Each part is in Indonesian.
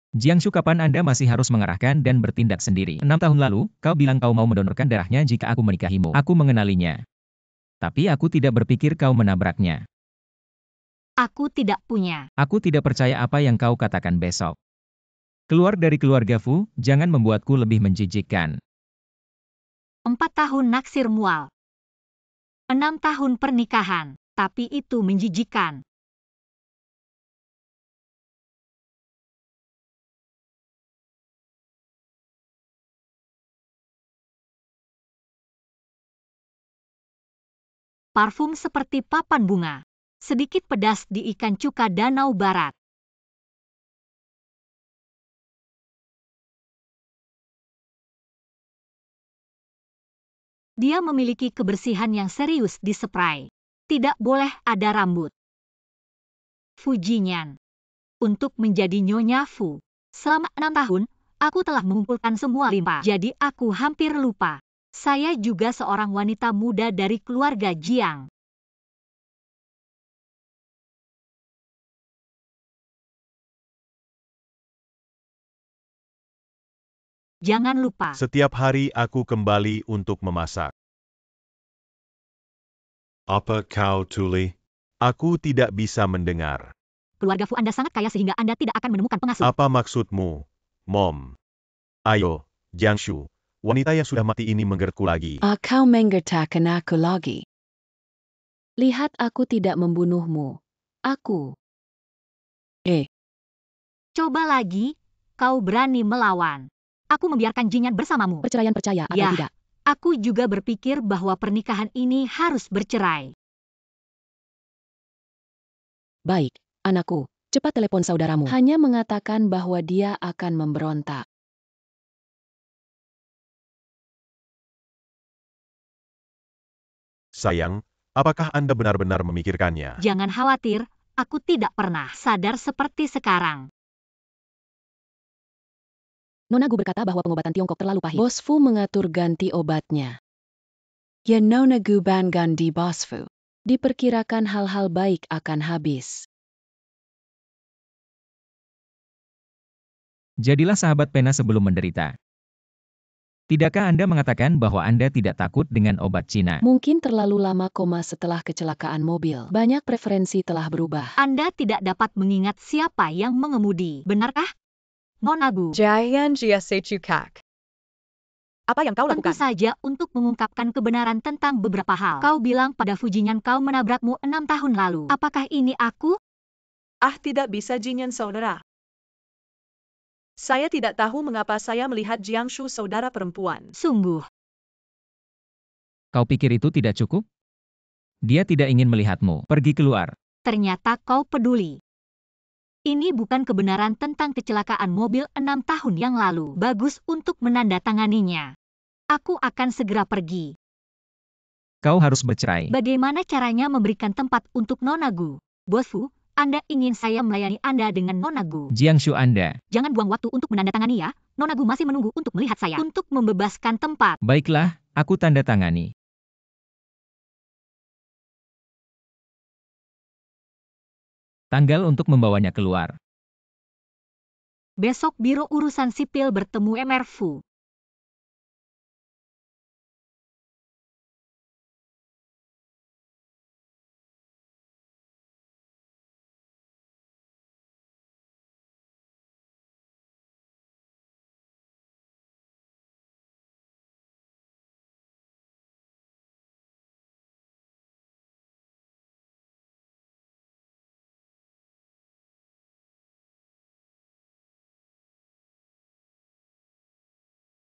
Jiangshu, kapan Anda masih harus mengarahkan dan bertindak sendiri? 6 tahun lalu, kau bilang kau mau mendonorkan darahnya jika aku menikahimu. Aku mengenalinya. Tapi aku tidak berpikir kau menabraknya. Aku tidak punya. Aku tidak percaya apa yang kau katakan besok. Keluar dari keluarga Fu, jangan membuatku lebih menjijikkan. 4 tahun naksir mual. 6 tahun pernikahan, tapi itu menjijikkan. Parfum seperti papan bunga. Sedikit pedas di ikan cuka Danau Barat. Dia memiliki kebersihan yang serius di spray. Tidak boleh ada rambut. Fujinyan. Untuk menjadi Nyonya Fu. Selama 6 tahun, aku telah mengumpulkan semua limpa. Jadi aku hampir lupa. Saya juga seorang wanita muda dari keluarga Jiang. Jangan lupa. Setiap hari aku kembali untuk memasak. Apa kau tuli? Aku tidak bisa mendengar. Keluarga Fu Anda sangat kaya sehingga Anda tidak akan menemukan pengasuh. Apa maksudmu, Mom? Ayo, Jiangshu, wanita yang sudah mati ini menggerku lagi. Kau menggertakkan aku lagi. Lihat, aku tidak membunuhmu. Aku. Coba lagi, kau berani melawan. Aku membiarkan Jinyan bersamamu. Perceraian, percaya atau Ya, tidak? aku juga berpikir bahwa pernikahan ini harus bercerai. Baik, anakku, cepat telepon saudaramu. Hanya mengatakan bahwa dia akan memberontak. Sayang, apakah Anda benar-benar memikirkannya? Jangan khawatir, aku tidak pernah sadar seperti sekarang. Nona Gu berkata bahwa pengobatan Tiongkok terlalu pahit. Bos Fu mengatur ganti obatnya. Ya, Nona Gu ban ganti Bos Fu. Diperkirakan hal-hal baik akan habis. Jadilah sahabat pena sebelum menderita. Tidakkah Anda mengatakan bahwa Anda tidak takut dengan obat Cina? Mungkin terlalu lama setelah kecelakaan mobil. Banyak preferensi telah berubah. Anda tidak dapat mengingat siapa yang mengemudi, benarkah? Nona Gu. Jian Jiasechukak. Apa yang kau Tentu lakukan? saja untuk mengungkapkan kebenaran tentang beberapa hal. Kau bilang pada Fujinyan kau menabrakmu 6 tahun lalu. Apakah ini aku? Tidak bisa Jinyan saudara. Saya tidak tahu mengapa saya melihat Jiangshu saudara perempuan. Sungguh. Kau pikir itu tidak cukup? Dia tidak ingin melihatmu. Pergi keluar. Ternyata kau peduli. Ini bukan kebenaran tentang kecelakaan mobil 6 tahun yang lalu. Bagus untuk menandatanganinya. Aku akan segera pergi. Kau harus bercerai. Bagaimana caranya memberikan tempat untuk Nona Gu? Bos Fu, Anda ingin saya melayani Anda dengan Nona Gu? Jiangshu, Anda. Jangan buang waktu untuk menandatangani ya. Nona Gu masih menunggu untuk melihat saya. Untuk membebaskan tempat. Baiklah, aku tanda tangani. Tanggal untuk membawanya keluar. Besok Biro Urusan Sipil bertemu Mr. Fu.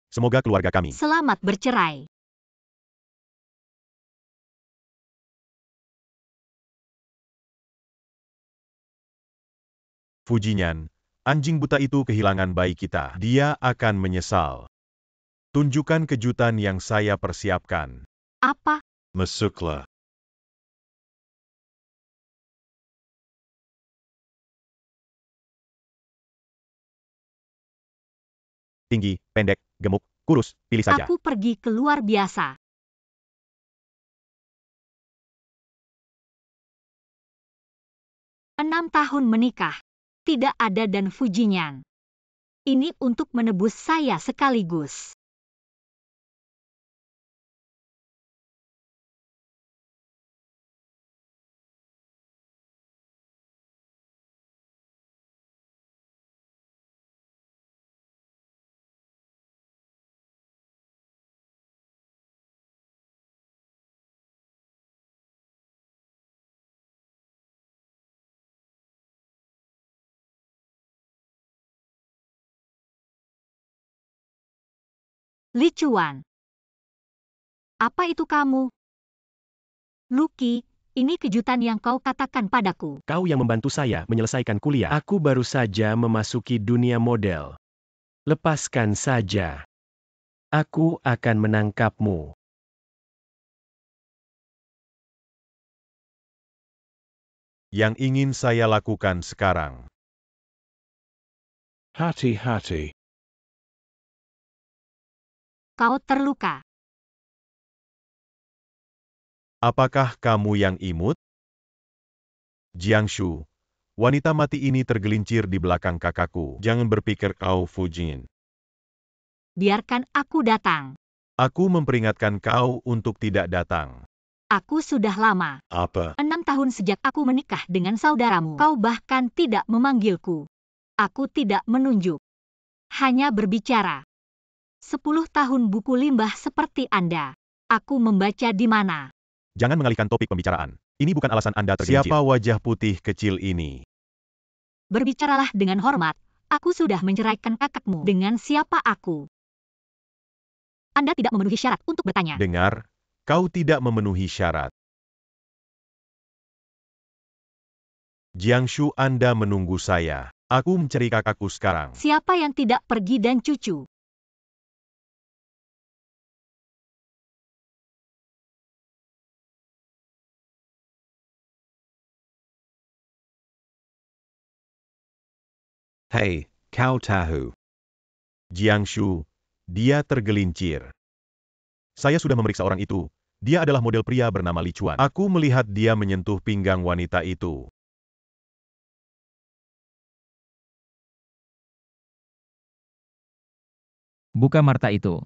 Semoga keluarga kami Selamat bercerai. Fujinyan, anjing buta itu kehilangan bayi kita. Dia akan menyesal. Tunjukkan kejutan yang saya persiapkan. Apa? Masuklah. Tinggi, pendek, gemuk, kurus, pilih saja. Aku pergi keluar biasa. Enam tahun menikah. Tidak ada dan Fujinyan. Ini untuk menebus saya sekaligus. Li Chuan. Apa itu kamu? Lucky, ini kejutan yang kau katakan padaku. Kau yang membantu saya menyelesaikan kuliah. Aku baru saja memasuki dunia model. Lepaskan saja. Aku akan menangkapmu. Yang ingin saya lakukan sekarang. Hati-hati. Kau terluka. Apakah kamu yang imut? Jiangshu, wanita mati ini tergelincir di belakang kakakku. Jangan berpikir kau Fujin. Biarkan aku datang. Aku memperingatkan kau untuk tidak datang. Aku sudah lama. Apa? 6 tahun sejak aku menikah dengan saudaramu. Kau bahkan tidak memanggilku. Aku tidak menunjuk. Hanya berbicara. 10 tahun buku limbah seperti Anda. Aku membaca di mana? Jangan mengalihkan topik pembicaraan. Ini bukan alasan Anda tergelincir. Siapa wajah putih kecil ini? Berbicaralah dengan hormat. Aku sudah menceraikan kakakmu. Dengan siapa aku? Anda tidak memenuhi syarat untuk bertanya. Dengar, kau tidak memenuhi syarat. Jiangshu, Anda menunggu saya. Aku mencari kakakku sekarang. Siapa yang tidak pergi dan cucu? Hey, kau tahu. Jiangshu, dia tergelincir. Saya sudah memeriksa orang itu. Dia adalah model pria bernama Li Chuan. Aku melihat dia menyentuh pinggang wanita itu. Buka marta itu.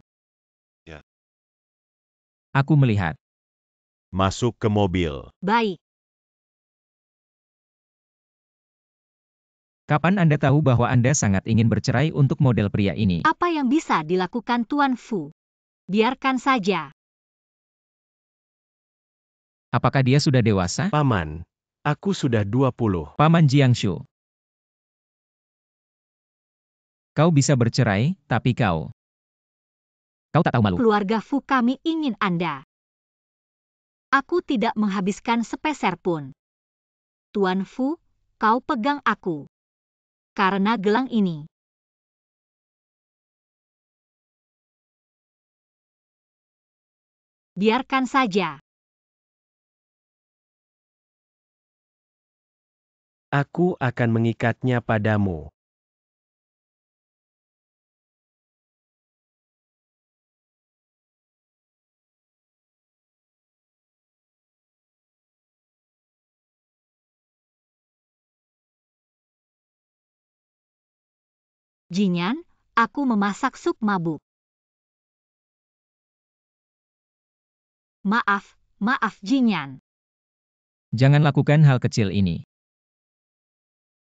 Ya. Aku melihat. Masuk ke mobil. Baik. Kapan Anda tahu bahwa Anda sangat ingin bercerai untuk model pria ini? Apa yang bisa dilakukan Tuan Fu? Biarkan saja. Apakah dia sudah dewasa? Paman, aku sudah 20. Paman Jiangshu. Kau bisa bercerai, tapi kau tak tahu malu. Keluarga Fu kami ingin Anda. Aku tidak menghabiskan sepeser pun. Tuan Fu, kau pegang aku. Karena gelang ini. Biarkan saja. Aku akan mengikatnya padamu. Jinyan, aku memasak sup mabuk. Maaf Jinyan. Jangan lakukan hal kecil ini.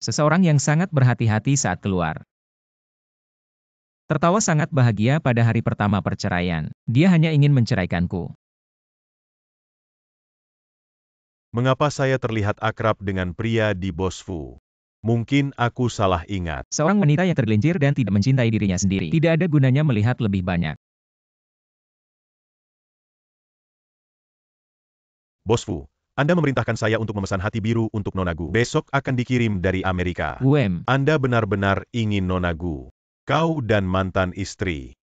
Seseorang yang sangat berhati-hati saat keluar. Tertawa sangat bahagia pada hari pertama perceraian. Dia hanya ingin menceraikanku. Mengapa saya terlihat akrab dengan pria di Bosfu? Mungkin aku salah ingat. Seorang wanita yang tergelincir dan tidak mencintai dirinya sendiri. Tidak ada gunanya melihat lebih banyak. Bosfu, Anda memerintahkan saya untuk memesan hati biru untuk Nonagu. Besok akan dikirim dari Amerika. Anda benar-benar ingin Nonagu. Kau dan mantan istri.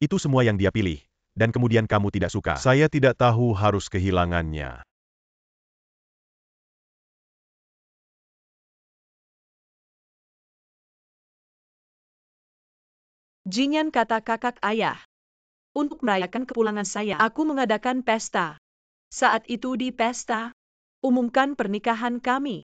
Itu semua yang dia pilih, dan kemudian kamu tidak suka. Saya tidak tahu harus kehilangannya. Jinyan, kata kakak ayah. Untuk merayakan kepulangan saya, aku mengadakan pesta. Saat itu di pesta, umumkan pernikahan kami.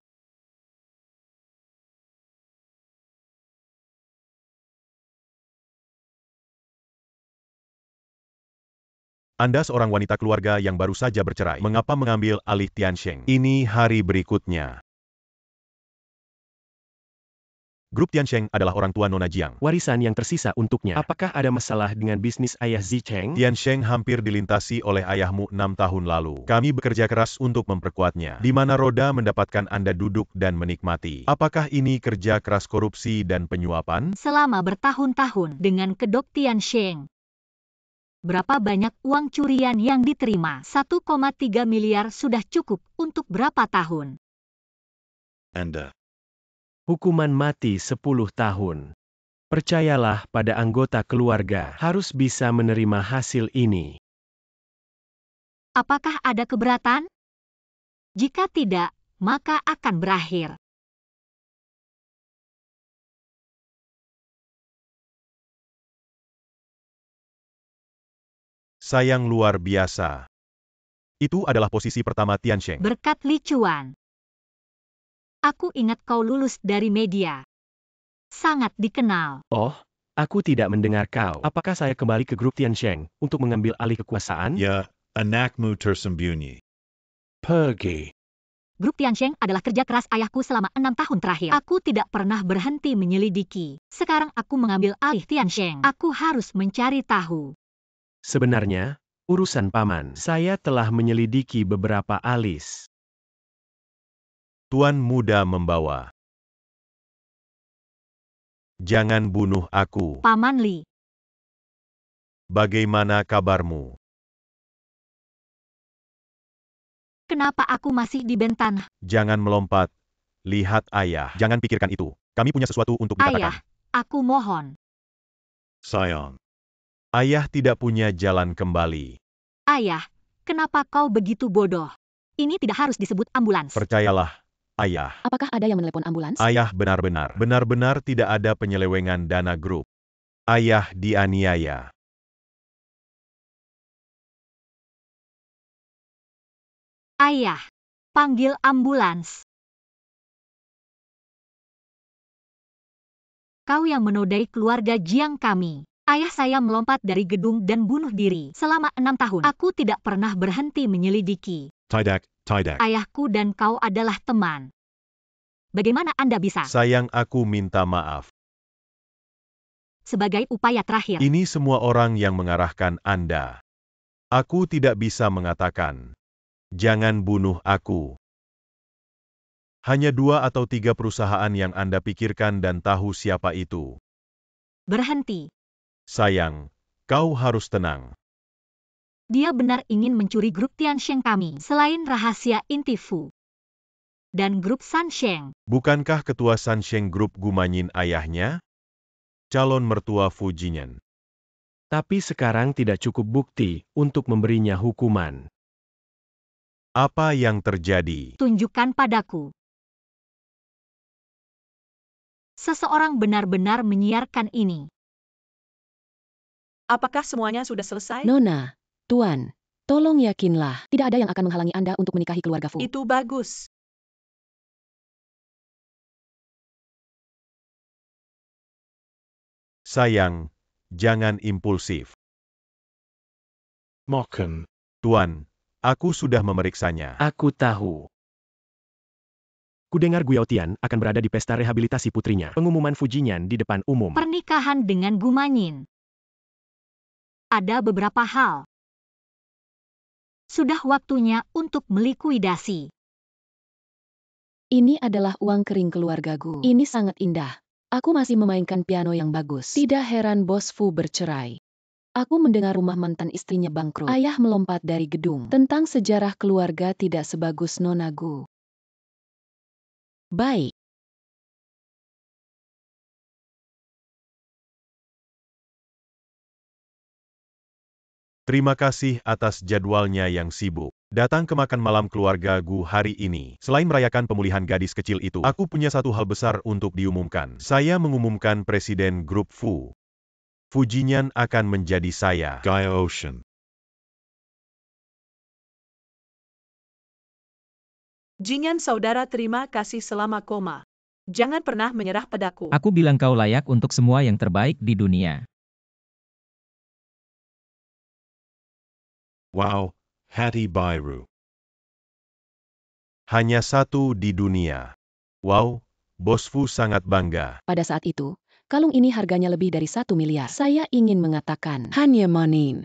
Anda seorang wanita keluarga yang baru saja bercerai. Mengapa mengambil alih Tiansheng? Ini hari berikutnya. Grup Tiansheng adalah orang tua Nona Jiang. Warisan yang tersisa untuknya. Apakah ada masalah dengan bisnis ayah Zicheng? Tiansheng hampir dilintasi oleh ayahmu 6 tahun lalu. Kami bekerja keras untuk memperkuatnya. Di mana roda mendapatkan Anda duduk dan menikmati. Apakah ini kerja keras korupsi dan penyuapan? Selama bertahun-tahun dengan kedok Tiansheng. Berapa banyak uang curian yang diterima? 1,3 miliar sudah cukup untuk berapa tahun? Anda. Hukuman mati 10 tahun. Percayalah pada anggota keluarga harus bisa menerima hasil ini. Apakah ada keberatan? Jika tidak, maka akan berakhir. Sayang luar biasa. Itu adalah posisi pertama Tiansheng. Berkat Li Chuan. Aku ingat kau lulus dari media. Sangat dikenal. Oh, aku tidak mendengar kau. Apakah saya kembali ke grup Tiansheng untuk mengambil alih kekuasaan? Ya, anakmu tersembunyi. Pergi. Grup Tiansheng adalah kerja keras ayahku selama 6 tahun terakhir. Aku tidak pernah berhenti menyelidiki. Sekarang aku mengambil alih Tiansheng. Aku harus mencari tahu. Sebenarnya, urusan paman. Saya telah menyelidiki beberapa alis. Tuan muda membawa. Jangan bunuh aku. Paman Li. Bagaimana kabarmu? Kenapa aku masih dibentan? Jangan melompat. Lihat ayah. Jangan pikirkan itu. Kami punya sesuatu untuk Ayah, dikatakan. aku mohon. Sayang. Ayah tidak punya jalan kembali. Ayah, kenapa kau begitu bodoh? Ini tidak harus disebut ambulans. Percayalah, ayah. Apakah ada yang menelepon ambulans? Ayah benar-benar tidak ada penyelewengan dana grup. Ayah dianiaya. Ayah, panggil ambulans. Kau yang menodai keluarga Jiang kami. Ayah saya melompat dari gedung dan bunuh diri. Selama 6 tahun, aku tidak pernah berhenti menyelidiki. Tidak. Ayahku dan kau adalah teman. Bagaimana Anda bisa? Sayang, aku minta maaf. Sebagai upaya terakhir. Ini semua orang yang mengarahkan Anda. Aku tidak bisa mengatakan, jangan bunuh aku. Hanya 2 atau 3 perusahaan yang Anda pikirkan dan tahu siapa itu. Berhenti. Sayang, kau harus tenang. Dia benar ingin mencuri grup Tiansheng kami, selain rahasia inti Fu. Dan grup Sansheng. Bukankah ketua Sansheng Group Gumanyin ayahnya? Calon mertua Fu Jinyan. Tapi sekarang tidak cukup bukti untuk memberinya hukuman. Apa yang terjadi? Tunjukkan padaku. Seseorang benar-benar menyiarkan ini. Apakah semuanya sudah selesai? Nona, Tuan, tolong yakinlah, tidak ada yang akan menghalangi Anda untuk menikahi keluarga Fu. Itu bagus. Sayang, jangan impulsif. Mocken. Tuan, aku sudah memeriksanya. Aku tahu. Kudengar Guyaotian akan berada di pesta rehabilitasi putrinya. Pengumuman Fujinyan di depan umum. Pernikahan dengan Gumanyin. Ada beberapa hal. Sudah waktunya untuk melikuidasi. Ini adalah uang kering keluarga Gu. Ini sangat indah. Aku masih memainkan piano yang bagus. Tidak heran bos Fu bercerai. Aku mendengar rumah mantan istrinya bangkrut. Ayah melompat dari gedung. Tentang sejarah keluarga tidak sebagus Nona Gu. Baik. Terima kasih atas jadwalnya yang sibuk. Datang ke makan malam keluarga Gu hari ini. Selain merayakan pemulihan gadis kecil itu, aku punya satu hal besar untuk diumumkan. Saya mengumumkan Presiden Grup Fu. Fujinyan akan menjadi saya. Gaia Ocean. Jinyan saudara, terima kasih selama koma. Jangan pernah menyerah padaku. Aku bilang kau layak untuk semua yang terbaik di dunia. Wow, Hati Biru. Hanya satu di dunia. Wow, Bos Fu sangat bangga. Pada saat itu, kalung ini harganya lebih dari 1 miliar. Saya ingin mengatakan, hanya manin.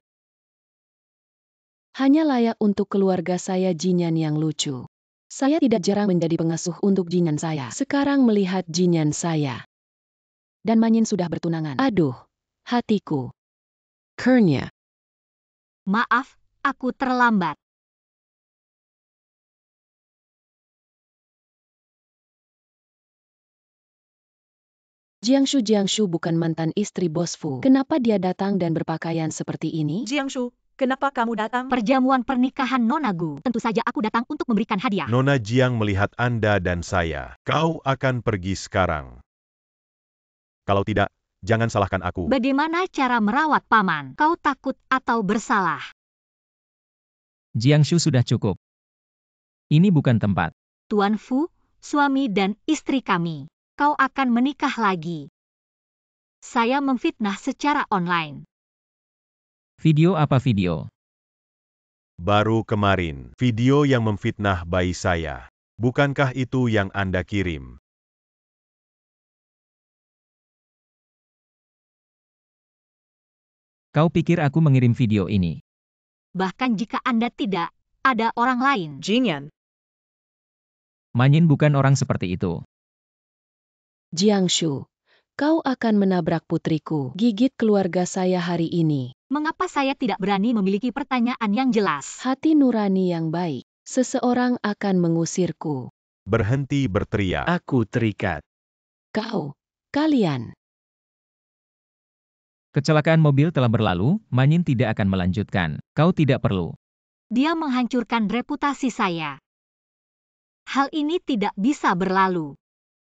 Hanya layak untuk keluarga saya Jinyan yang lucu. Saya tidak jarang menjadi pengasuh untuk Jinyan saya. Sekarang melihat Jinyan saya. Dan Manyin sudah bertunangan. Aduh, hatiku. Kernya. Maaf, aku terlambat. Jiangshu bukan mantan istri Bos Fu. Kenapa dia datang dan berpakaian seperti ini? Jiangshu, kenapa kamu datang? Perjamuan pernikahan Nona Gu. Tentu saja aku datang untuk memberikan hadiah. Nona Jiang melihat Anda dan saya. Kau akan pergi sekarang. Kalau tidak, jangan salahkan aku. Bagaimana cara merawat paman? Kau takut atau bersalah? Jiangshu sudah cukup. Ini bukan tempat. Tuan Fu, suami dan istri kami. Kau akan menikah lagi. Saya memfitnah secara online. Video apa video? Baru kemarin, video yang memfitnah bayi saya. Bukankah itu yang Anda kirim? Kau pikir aku mengirim video ini? Bahkan jika Anda tidak, ada orang lain. Jinyan, Manyin bukan orang seperti itu. Jiangshu, kau akan menabrak putriku. Gigit keluarga saya hari ini. Mengapa saya tidak berani memiliki pertanyaan yang jelas? Hati nurani yang baik. Seseorang akan mengusirku. Berhenti berteriak. Aku terikat. Kalian. Kecelakaan mobil telah berlalu, Manyin tidak akan melanjutkan. Kau tidak perlu. Dia menghancurkan reputasi saya. Hal ini tidak bisa berlalu.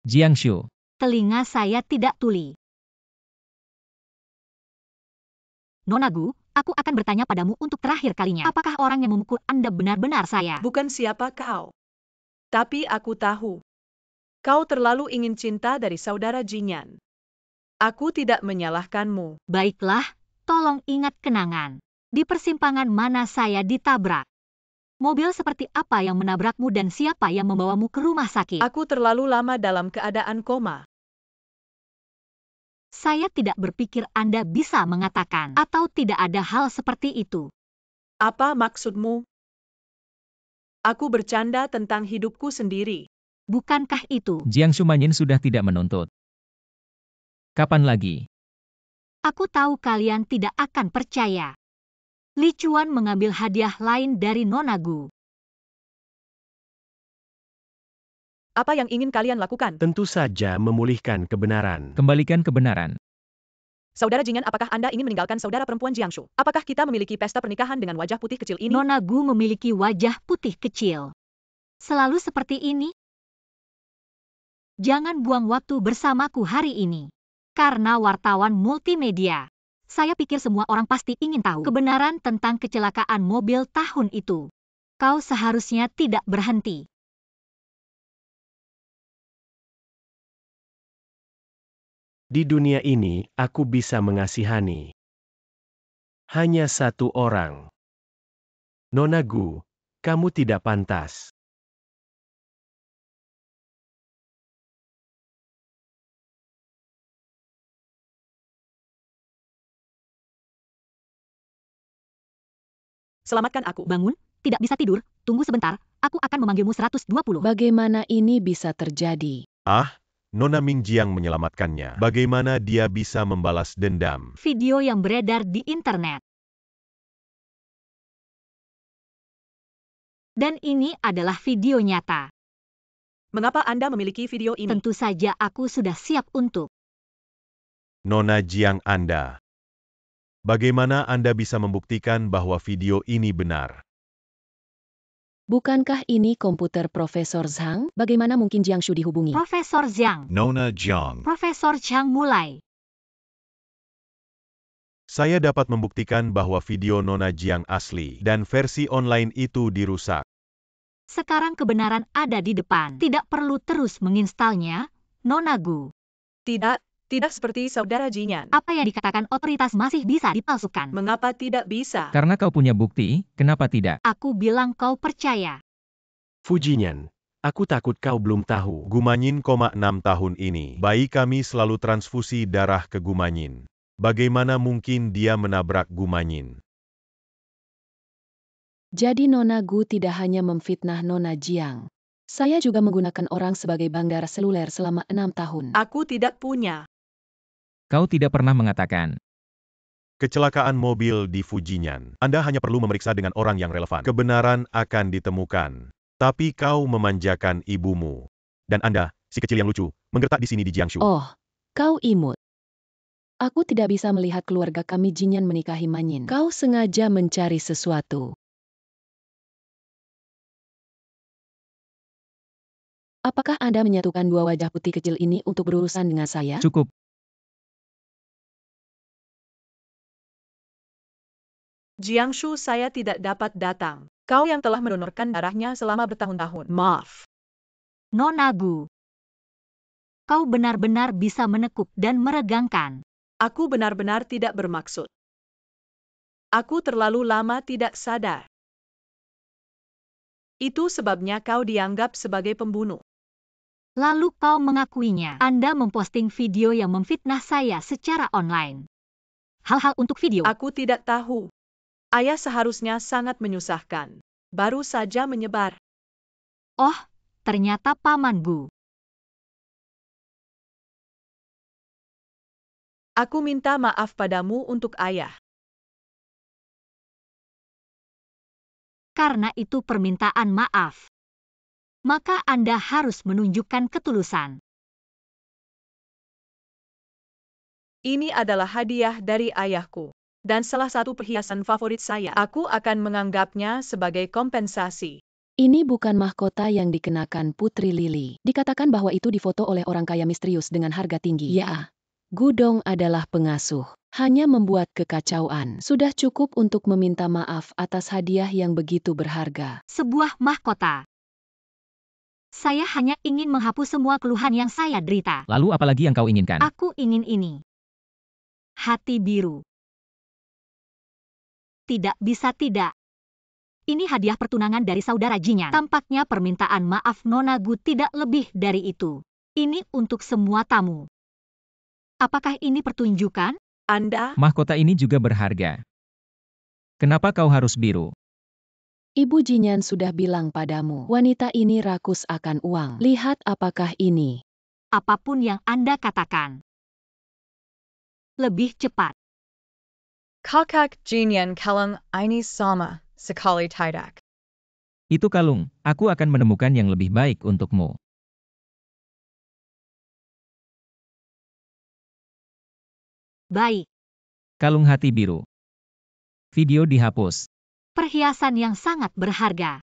Jiangshu, Telinga saya tidak tuli. Nona Gu, aku akan bertanya padamu untuk terakhir kalinya. Apakah orang yang memukul Anda benar-benar saya? bukan siapa kau. Tapi aku tahu. Kau terlalu ingin cinta dari saudara Jinyan. Aku tidak menyalahkanmu. Baiklah, tolong ingat kenangan. Di persimpangan mana saya ditabrak? Mobil seperti apa yang menabrakmu dan siapa yang membawamu ke rumah sakit? Aku terlalu lama dalam keadaan koma. Saya tidak berpikir Anda bisa mengatakan atau tidak ada hal seperti itu. Apa maksudmu? Aku bercanda tentang hidupku sendiri. Bukankah itu? Jiangshu Manyin sudah tidak menuntut. Kapan lagi? Aku tahu kalian tidak akan percaya. Li Chuan mengambil hadiah lain dari Nona Gu. Apa yang ingin kalian lakukan? Tentu saja memulihkan kebenaran. Kembalikan kebenaran. Saudara Jinyan, apakah Anda ingin meninggalkan saudara perempuan Jiangshu? Apakah kita memiliki pesta pernikahan dengan wajah putih kecil ini? Nona Gu memiliki wajah putih kecil. Selalu seperti ini? Jangan buang waktu bersamaku hari ini. Karena wartawan multimedia. Saya pikir semua orang pasti ingin tahu kebenaran tentang kecelakaan mobil tahun itu. Kau seharusnya tidak berhenti. Di dunia ini, aku bisa mengasihani. Hanya satu orang. Nona Gu, kamu tidak pantas. Selamatkan aku. Bangun, tidak bisa tidur, tunggu sebentar, aku akan memanggilmu 120. Bagaimana ini bisa terjadi? Nona Mingjiang menyelamatkannya. Bagaimana dia bisa membalas dendam? Video yang beredar di internet. Dan ini adalah video nyata. Mengapa Anda memiliki video ini? Tentu saja aku sudah siap untuk. Nona Jiang Anda. Bagaimana Anda bisa membuktikan bahwa video ini benar? Bukankah ini komputer Profesor Zhang? Bagaimana mungkin Jiangshu dihubungi? Profesor Zhang. Nona Jiang. Profesor Zhang mulai. Saya dapat membuktikan bahwa video Nona Jiang asli dan versi online itu dirusak. Sekarang kebenaran ada di depan. Tidak perlu terus menginstalnya, Nona Gu. Tidak, Tidak seperti saudara Jinyan. Apa yang dikatakan otoritas masih bisa dipalsukan. Mengapa tidak bisa? Karena kau punya bukti, kenapa tidak? Aku bilang kau percaya. Fujinyan, aku takut kau belum tahu. Gumanyin, 6 tahun ini, bayi kami selalu transfusi darah ke Gumanyin. Bagaimana mungkin dia menabrak Gumanyin? Jadi Nona Gu tidak hanya memfitnah Nona Jiang. Saya juga menggunakan orang sebagai bandar seluler selama 6 tahun. Aku tidak punya. Kau tidak pernah mengatakan. Kecelakaan mobil di Fujinyan. Anda hanya perlu memeriksa dengan orang yang relevan. Kebenaran akan ditemukan. Tapi kau memanjakan ibumu. Dan Anda, si kecil yang lucu, menggertak di sini di Jiangsu. Oh, kau imut. Aku tidak bisa melihat keluarga kami Jinyan menikahi Manyin. Kau sengaja mencari sesuatu. Apakah Anda menyatukan dua wajah putih kecil ini untuk berurusan dengan saya? Cukup. Jiangsu, saya tidak dapat datang. Kau yang telah mendonorkan darahnya selama bertahun-tahun. Maaf. Nona Gu. Kau benar-benar bisa menekuk dan meregangkan. Aku benar-benar tidak bermaksud. Aku terlalu lama tidak sadar. Itu sebabnya kau dianggap sebagai pembunuh. Lalu kau mengakuinya. Anda memposting video yang memfitnah saya secara online. Hal-hal untuk video. Aku tidak tahu. Ayah seharusnya sangat menyusahkan. Baru saja menyebar. Oh, ternyata Paman Gu. Aku minta maaf padamu untuk ayah. Karena itu permintaan maaf. Maka Anda harus menunjukkan ketulusan. Ini adalah hadiah dari ayahku. Dan salah satu perhiasan favorit saya. Aku akan menganggapnya sebagai kompensasi. Ini bukan mahkota yang dikenakan Putri Lili. Dikatakan bahwa itu difoto oleh orang kaya misterius dengan harga tinggi. Ya, Gudong adalah pengasuh. Hanya membuat kekacauan. Sudah cukup untuk meminta maaf atas hadiah yang begitu berharga. Sebuah mahkota. Saya hanya ingin menghapus semua keluhan yang saya derita. Lalu apalagi yang kau inginkan? Aku ingin ini. Hati biru. Tidak bisa tidak. Ini hadiah pertunangan dari saudara Jinyan. Tampaknya permintaan maaf Nona Gu tidak lebih dari itu. Ini untuk semua tamu. Apakah ini pertunjukan? Anda? Mahkota ini juga berharga. Kenapa kau harus biru? Ibu Jinyan sudah bilang padamu, wanita ini rakus akan uang. Lihat apakah ini. Apapun yang Anda katakan. Lebih cepat. Kakak Jinyan kalang ini sama sekali tidak. Itu kalung, aku akan menemukan yang lebih baik untukmu. Baik. Kalung hati biru. Video dihapus. Perhiasan yang sangat berharga.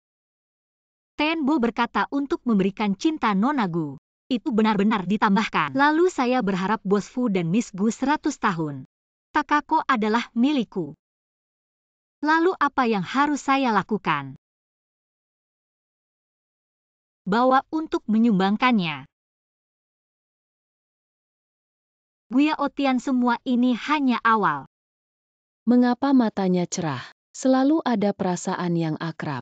Tenbo berkata untuk memberikan cinta Nona Gu. Itu benar-benar ditambahkan. Lalu saya berharap Bos Fu dan Miss Gu 100 tahun. Takako adalah milikku. Lalu apa yang harus saya lakukan? Bawa untuk menyumbangkannya. Guya Otian, semua ini hanya awal. Mengapa matanya cerah? Selalu ada perasaan yang akrab.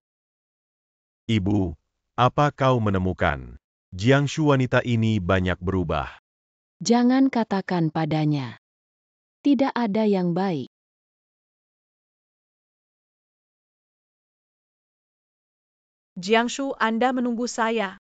Ibu, apa kau menemukan? Jiangsu, wanita ini banyak berubah. Jangan katakan padanya. Tidak ada yang baik. Jiangsu, Anda menunggu saya.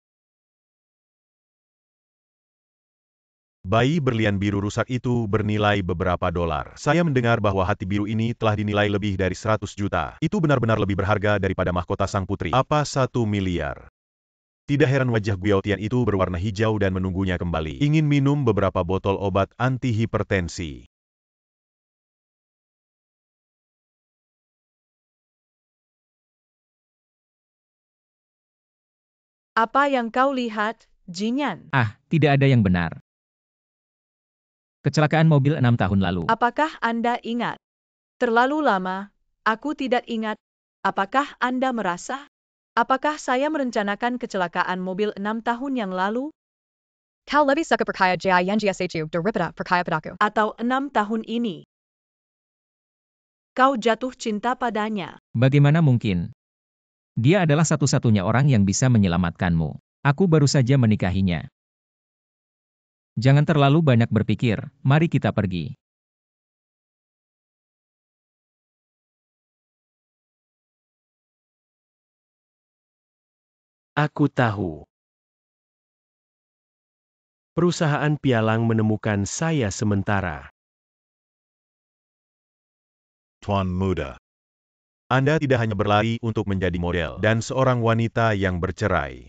Bayi berlian biru rusak itu bernilai beberapa dolar. Saya mendengar bahwa hati biru ini telah dinilai lebih dari 100 juta. Itu benar-benar lebih berharga daripada mahkota sang putri. Apa 1 miliar? Tidak heran wajah Guyaotian itu berwarna hijau dan menunggunya kembali. Ingin minum beberapa botol obat anti hipertensi. Apa yang kau lihat, Jinyan? Ah, tidak ada yang benar. Kecelakaan mobil 6 tahun lalu. Apakah Anda ingat? Terlalu lama, aku tidak ingat. Apakah Anda merasa? Apakah saya merencanakan kecelakaan mobil 6 tahun yang lalu? Kau lebih suka perkaya jingsu daripada perkaya padaku. Atau 6 tahun ini. Kau jatuh cinta padanya. Bagaimana mungkin? Dia adalah satu-satunya orang yang bisa menyelamatkanmu. Aku baru saja menikahinya. Jangan terlalu banyak berpikir, mari kita pergi. Aku tahu. Perusahaan pialang menemukan saya sementara. Tuan Muda. Anda tidak hanya berlari untuk menjadi model dan seorang wanita yang bercerai.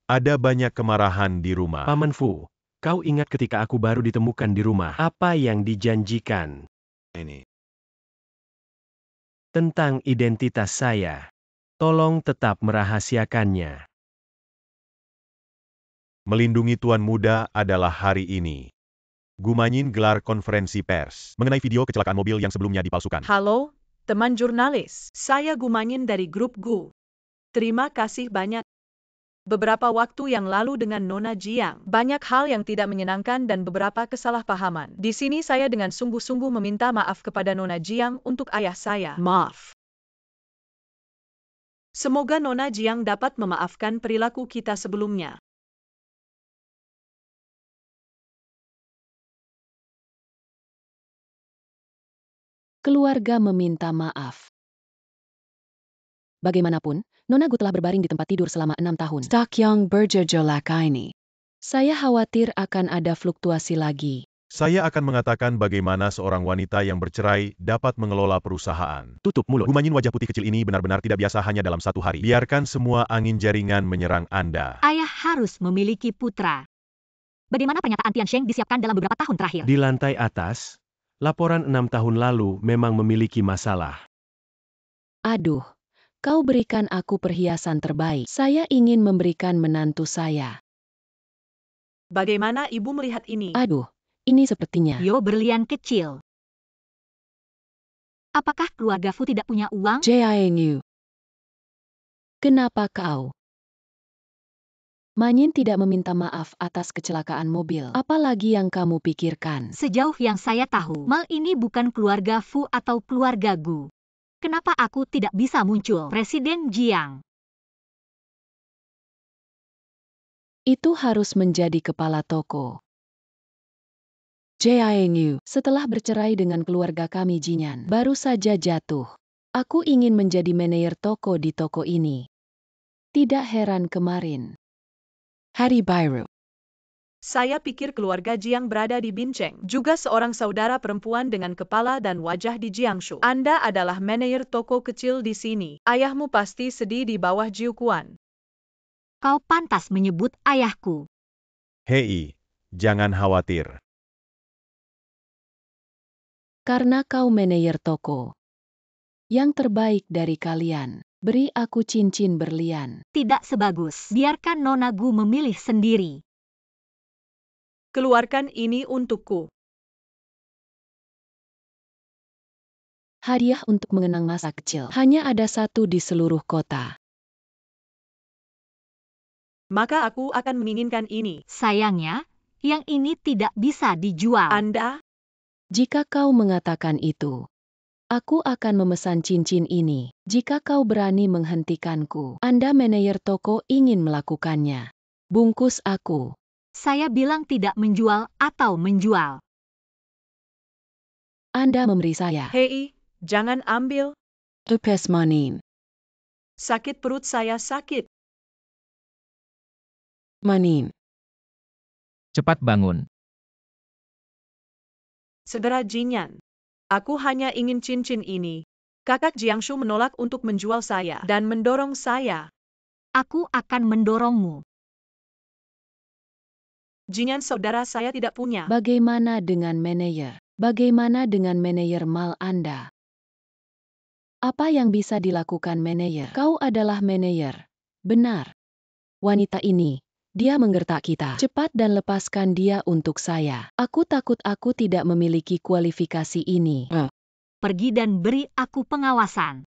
Ada banyak kemarahan di rumah. Paman Fu, kau ingat ketika aku baru ditemukan di rumah, apa yang dijanjikan? Ini. Tentang identitas saya. Tolong tetap merahasiakannya. Melindungi Tuan Muda adalah hari ini. Gumanyin gelar konferensi pers mengenai video kecelakaan mobil yang sebelumnya dipalsukan. Halo, teman jurnalis. Saya Gumanyin dari grup GU. Terima kasih banyak. Beberapa waktu yang lalu dengan Nona Jiang, banyak hal yang tidak menyenangkan dan beberapa kesalahpahaman. Di sini saya dengan sungguh-sungguh meminta maaf kepada Nona Jiang untuk ayah saya. Maaf. Semoga Nona Jiang dapat memaafkan perilaku kita sebelumnya. Keluarga meminta maaf. Bagaimanapun, Nona Gu telah berbaring di tempat tidur selama 6 tahun. Stok yang bergejolak ini. Saya khawatir akan ada fluktuasi lagi. Saya akan mengatakan bagaimana seorang wanita yang bercerai dapat mengelola perusahaan. Tutup mulut. Gumanyin wajah putih kecil ini benar-benar tidak biasa hanya dalam satu hari. Biarkan semua angin jaringan menyerang Anda. Ayah harus memiliki putra. Bagaimana pernyataan Tian Sheng disiapkan dalam beberapa tahun terakhir? Di lantai atas, laporan 6 tahun lalu memang memiliki masalah. Aduh, kau berikan aku perhiasan terbaik. Saya ingin memberikan menantu saya. Bagaimana ibu melihat ini? Aduh, ini sepertinya. Yo berlian kecil. Apakah keluarga Fu tidak punya uang? Jiangyu. Kenapa kau? Manyin tidak meminta maaf atas kecelakaan mobil. Apalagi yang kamu pikirkan? Sejauh yang saya tahu, Mal ini bukan keluarga Fu atau keluarga Gu. Kenapa aku tidak bisa muncul? Presiden Jiang. Itu harus menjadi kepala toko. Jiangyu, setelah bercerai dengan keluarga kami Jinyan, baru saja jatuh. Aku ingin menjadi manajer toko di toko ini. Tidak heran kemarin. Hari Biru. Saya pikir keluarga Jiang berada di Bincheng, juga seorang saudara perempuan dengan kepala dan wajah di Jiangsu. Anda adalah manajer toko kecil di sini. Ayahmu pasti sedih di bawah Jiu Kuan. Kau pantas menyebut ayahku. Hei, jangan khawatir. Karena kau manajer toko. Yang terbaik dari kalian, beri aku cincin berlian. Tidak sebagus. Biarkan Nona Gu memilih sendiri. Keluarkan ini untukku. Hadiah untuk mengenang masa kecil. Hanya ada satu di seluruh kota. Maka aku akan menginginkan ini. Sayangnya, yang ini tidak bisa dijual. Anda? Jika kau mengatakan itu, aku akan memesan cincin ini. Jika kau berani menghentikanku, Anda manajer toko ingin melakukannya. Bungkus aku. Saya bilang tidak menjual atau menjual. Anda memberi saya. Hei, jangan ambil. Rupes manin. Sakit perut saya sakit. Manin. Cepat bangun. Segera Jinyan. Aku hanya ingin cincin ini. Kakak Jiangsu menolak untuk menjual saya dan mendorong saya. Aku akan mendorongmu. Jinyan saudara saya tidak punya. Bagaimana dengan manajer? Bagaimana dengan manajer mal Anda? Apa yang bisa dilakukan manajer? Kau adalah manajer. Benar. Wanita ini, dia menggertak kita. Cepat dan lepaskan dia untuk saya. Aku takut aku tidak memiliki kualifikasi ini. Pergi dan beri aku pengawasan.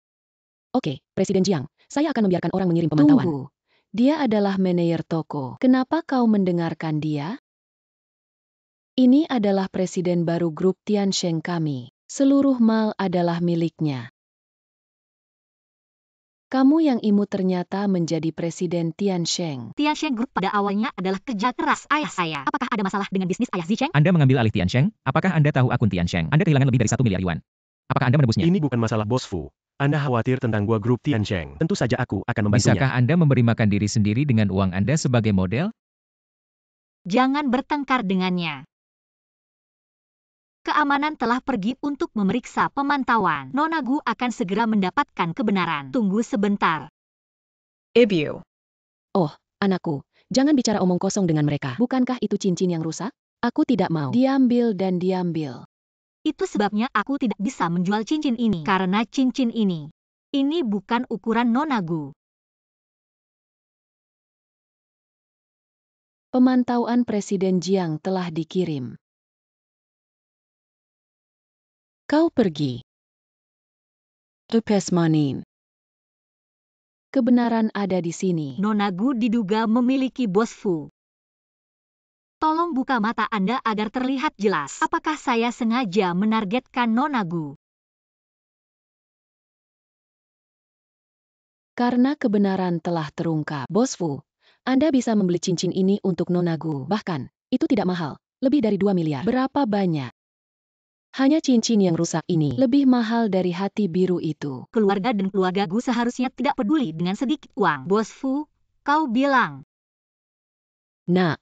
Oke, Presiden Jiang, saya akan membiarkan orang mengirim pemantauan. Tunggu. Dia adalah manajer toko. Kenapa kau mendengarkan dia? Ini adalah presiden baru grup Tiansheng kami. Seluruh mal adalah miliknya. Kamu yang imut ternyata menjadi presiden Tiansheng. Tiansheng Group pada awalnya adalah kerja keras ayah saya. Apakah ada masalah dengan bisnis ayah Zicheng? Anda mengambil alih Tiansheng? Apakah Anda tahu akun Tiansheng? Anda kehilangan lebih dari 1 miliar yuan. Apakah Anda menebusnya? Ini bukan masalah Bos Fu. Anda khawatir tentang gua grup Tiansheng. Tentu saja aku akan membantunya. Bisakah Anda memberi makan diri sendiri dengan uang Anda sebagai model? Jangan bertengkar dengannya. Keamanan telah pergi untuk memeriksa pemantauan. Nona Gu akan segera mendapatkan kebenaran. Tunggu sebentar. Ibu. Oh, anakku, jangan bicara omong kosong dengan mereka. Bukankah itu cincin yang rusak? Aku tidak mau. Diambil dan diambil. Itu sebabnya aku tidak bisa menjual cincin ini. Karena cincin ini bukan ukuran Nona Gu. Pemantauan Presiden Jiang telah dikirim. Kau pergi. Repesmanin. Kebenaran ada di sini. Nona Gu diduga memiliki Bos Fu. Tolong buka mata Anda agar terlihat jelas. Apakah saya sengaja menargetkan Nona Gu? Karena kebenaran telah terungkap. Bos Fu, Anda bisa membeli cincin ini untuk Nona Gu. Bahkan, itu tidak mahal. Lebih dari 2 miliar. Berapa banyak? Hanya cincin yang rusak ini lebih mahal dari hati biru itu. Keluarga dan keluarga Gu seharusnya tidak peduli dengan sedikit uang. Bos Fu, kau bilang. Nak,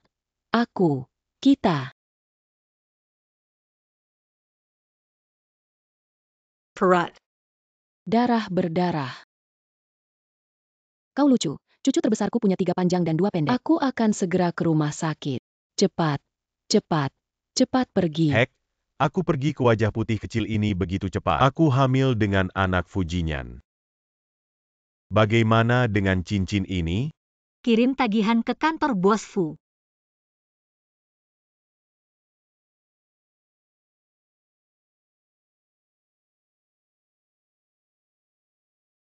kita. Perat. Darah berdarah. Kau lucu. Cucu terbesarku punya 3 panjang dan 2 pendek. Aku akan segera ke rumah sakit. Cepat, cepat, cepat pergi. Hek, aku pergi ke wajah putih kecil ini begitu cepat. Aku hamil dengan anak Fujinyan. Bagaimana dengan cincin ini? Kirim tagihan ke kantor Bos Fu.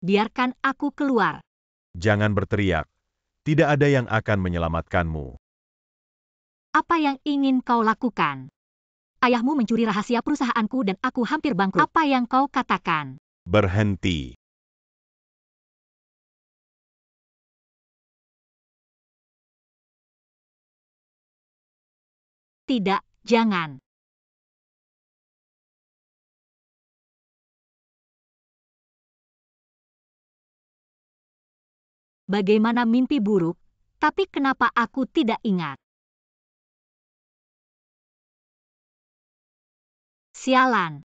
Biarkan aku keluar. Jangan berteriak. Tidak ada yang akan menyelamatkanmu. Apa yang ingin kau lakukan? Ayahmu mencuri rahasia perusahaanku dan aku hampir bangkrut. Apa yang kau katakan? Berhenti. Tidak, jangan. Bagaimana mimpi buruk, tapi kenapa aku tidak ingat? Sialan.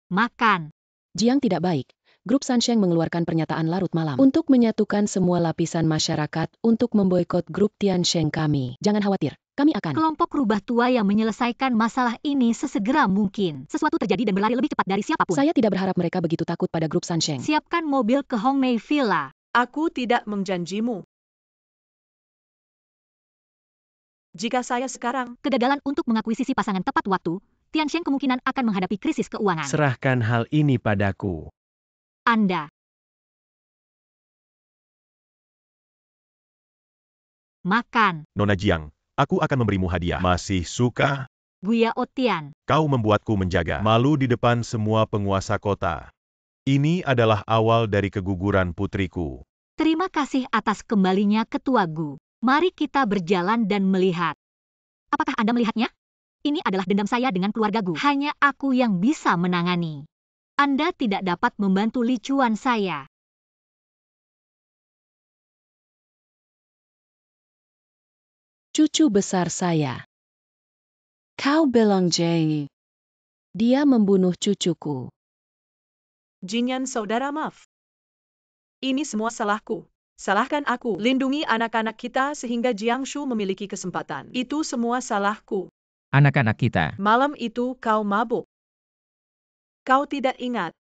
Makan. Jiang tidak baik. Grup Sansheng mengeluarkan pernyataan larut malam untuk menyatukan semua lapisan masyarakat untuk memboikot grup Tiansheng kami. Jangan khawatir, kami akan. Kelompok rubah tua yang menyelesaikan masalah ini sesegera mungkin. Sesuatu terjadi dan berlari lebih cepat dari siapapun. Saya tidak berharap mereka begitu takut pada grup Sansheng. Siapkan mobil ke Hongmei Villa. Aku tidak menjanjimu. Jika saya sekarang Kegagalan untuk mengakuisisi pasangan tepat waktu, Tiansheng kemungkinan akan menghadapi krisis keuangan. Serahkan hal ini padaku. Anda. Makan. Nona Jiang, aku akan memberimu hadiah. Masih suka? Guya Otian. Kau membuatku menjaga malu di depan semua penguasa kota. Ini adalah awal dari keguguran putriku. Terima kasih atas kembalinya Ketua Gu. Mari kita berjalan dan melihat. Apakah Anda melihatnya? Ini adalah dendam saya dengan keluarga Gu. Hanya aku yang bisa menangani. Anda tidak dapat membantu licuan saya. Cucu besar saya. Kau bilang Jay. Dia membunuh cucuku. Jinyan saudara maaf. Ini semua salahku. Salahkan aku. Lindungi anak-anak kita sehingga Jiangshu memiliki kesempatan. Itu semua salahku. Anak-anak kita. Malam itu kau mabuk. Kau tidak ingat.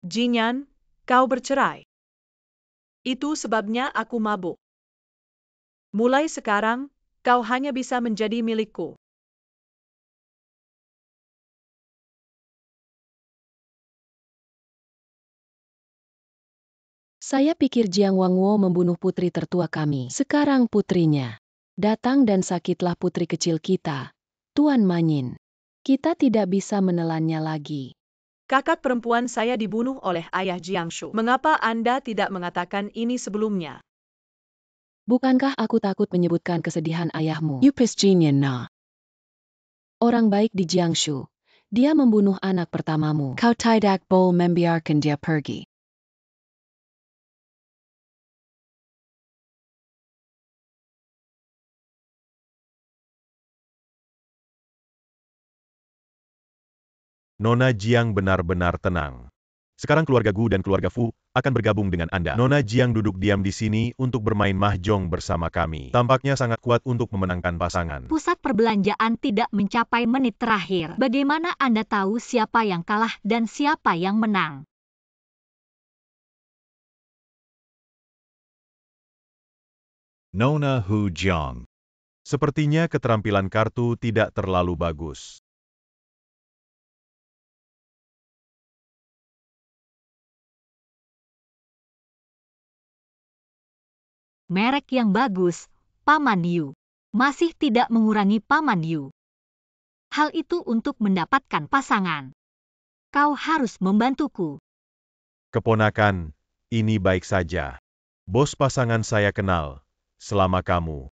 Jinyan, kau bercerai. Itu sebabnya aku mabuk. Mulai sekarang, kau hanya bisa menjadi milikku. Saya pikir Jiang Wangwo membunuh putri tertua kami. Sekarang putrinya datang dan sakitlah putri kecil kita, Tuan Manyin. Kita tidak bisa menelannya lagi. Kakak perempuan saya dibunuh oleh ayah Jiangshu. Mengapa Anda tidak mengatakan ini sebelumnya? Bukankah aku takut menyebutkan kesedihan ayahmu? Yupis Jinyan na. Orang baik di Jiangshu. Dia membunuh anak pertamamu. Kau tidak boleh membiarkan dia pergi. Nona Jiang benar-benar tenang. Sekarang keluarga Gu dan keluarga Fu akan bergabung dengan Anda. Nona Jiang duduk diam di sini untuk bermain mahjong bersama kami. Tampaknya sangat kuat untuk memenangkan pasangan. Pusat perbelanjaan tidak mencapai menit terakhir. Bagaimana Anda tahu siapa yang kalah dan siapa yang menang? Nona Hu Jiang. Sepertinya keterampilan kartu tidak terlalu bagus. Merek yang bagus, Paman Yu. Masih tidak mengurangi Paman Yu. Hal itu untuk mendapatkan pasangan. Kau harus membantuku. Keponakan, ini baik saja. Bos pasangan saya kenal, selama kamu.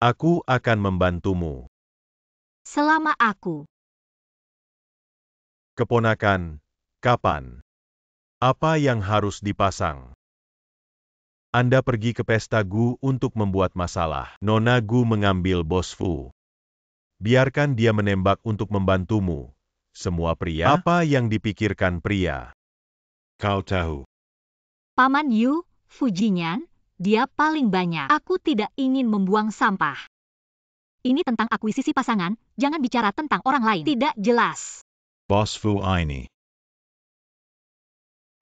Aku akan membantumu. Selama aku. Keponakan, kapan? Apa yang harus dipasang? Anda pergi ke pesta Gu untuk membuat masalah. Nona Gu mengambil bos Fu. Biarkan dia menembak untuk membantumu. Semua pria. Apa yang dipikirkan pria? Kau tahu. Paman Yu, Fujinyan, dia paling banyak. Aku tidak ingin membuang sampah. Ini tentang akuisisi pasangan, jangan bicara tentang orang lain. Tidak jelas. Boss Fu ini.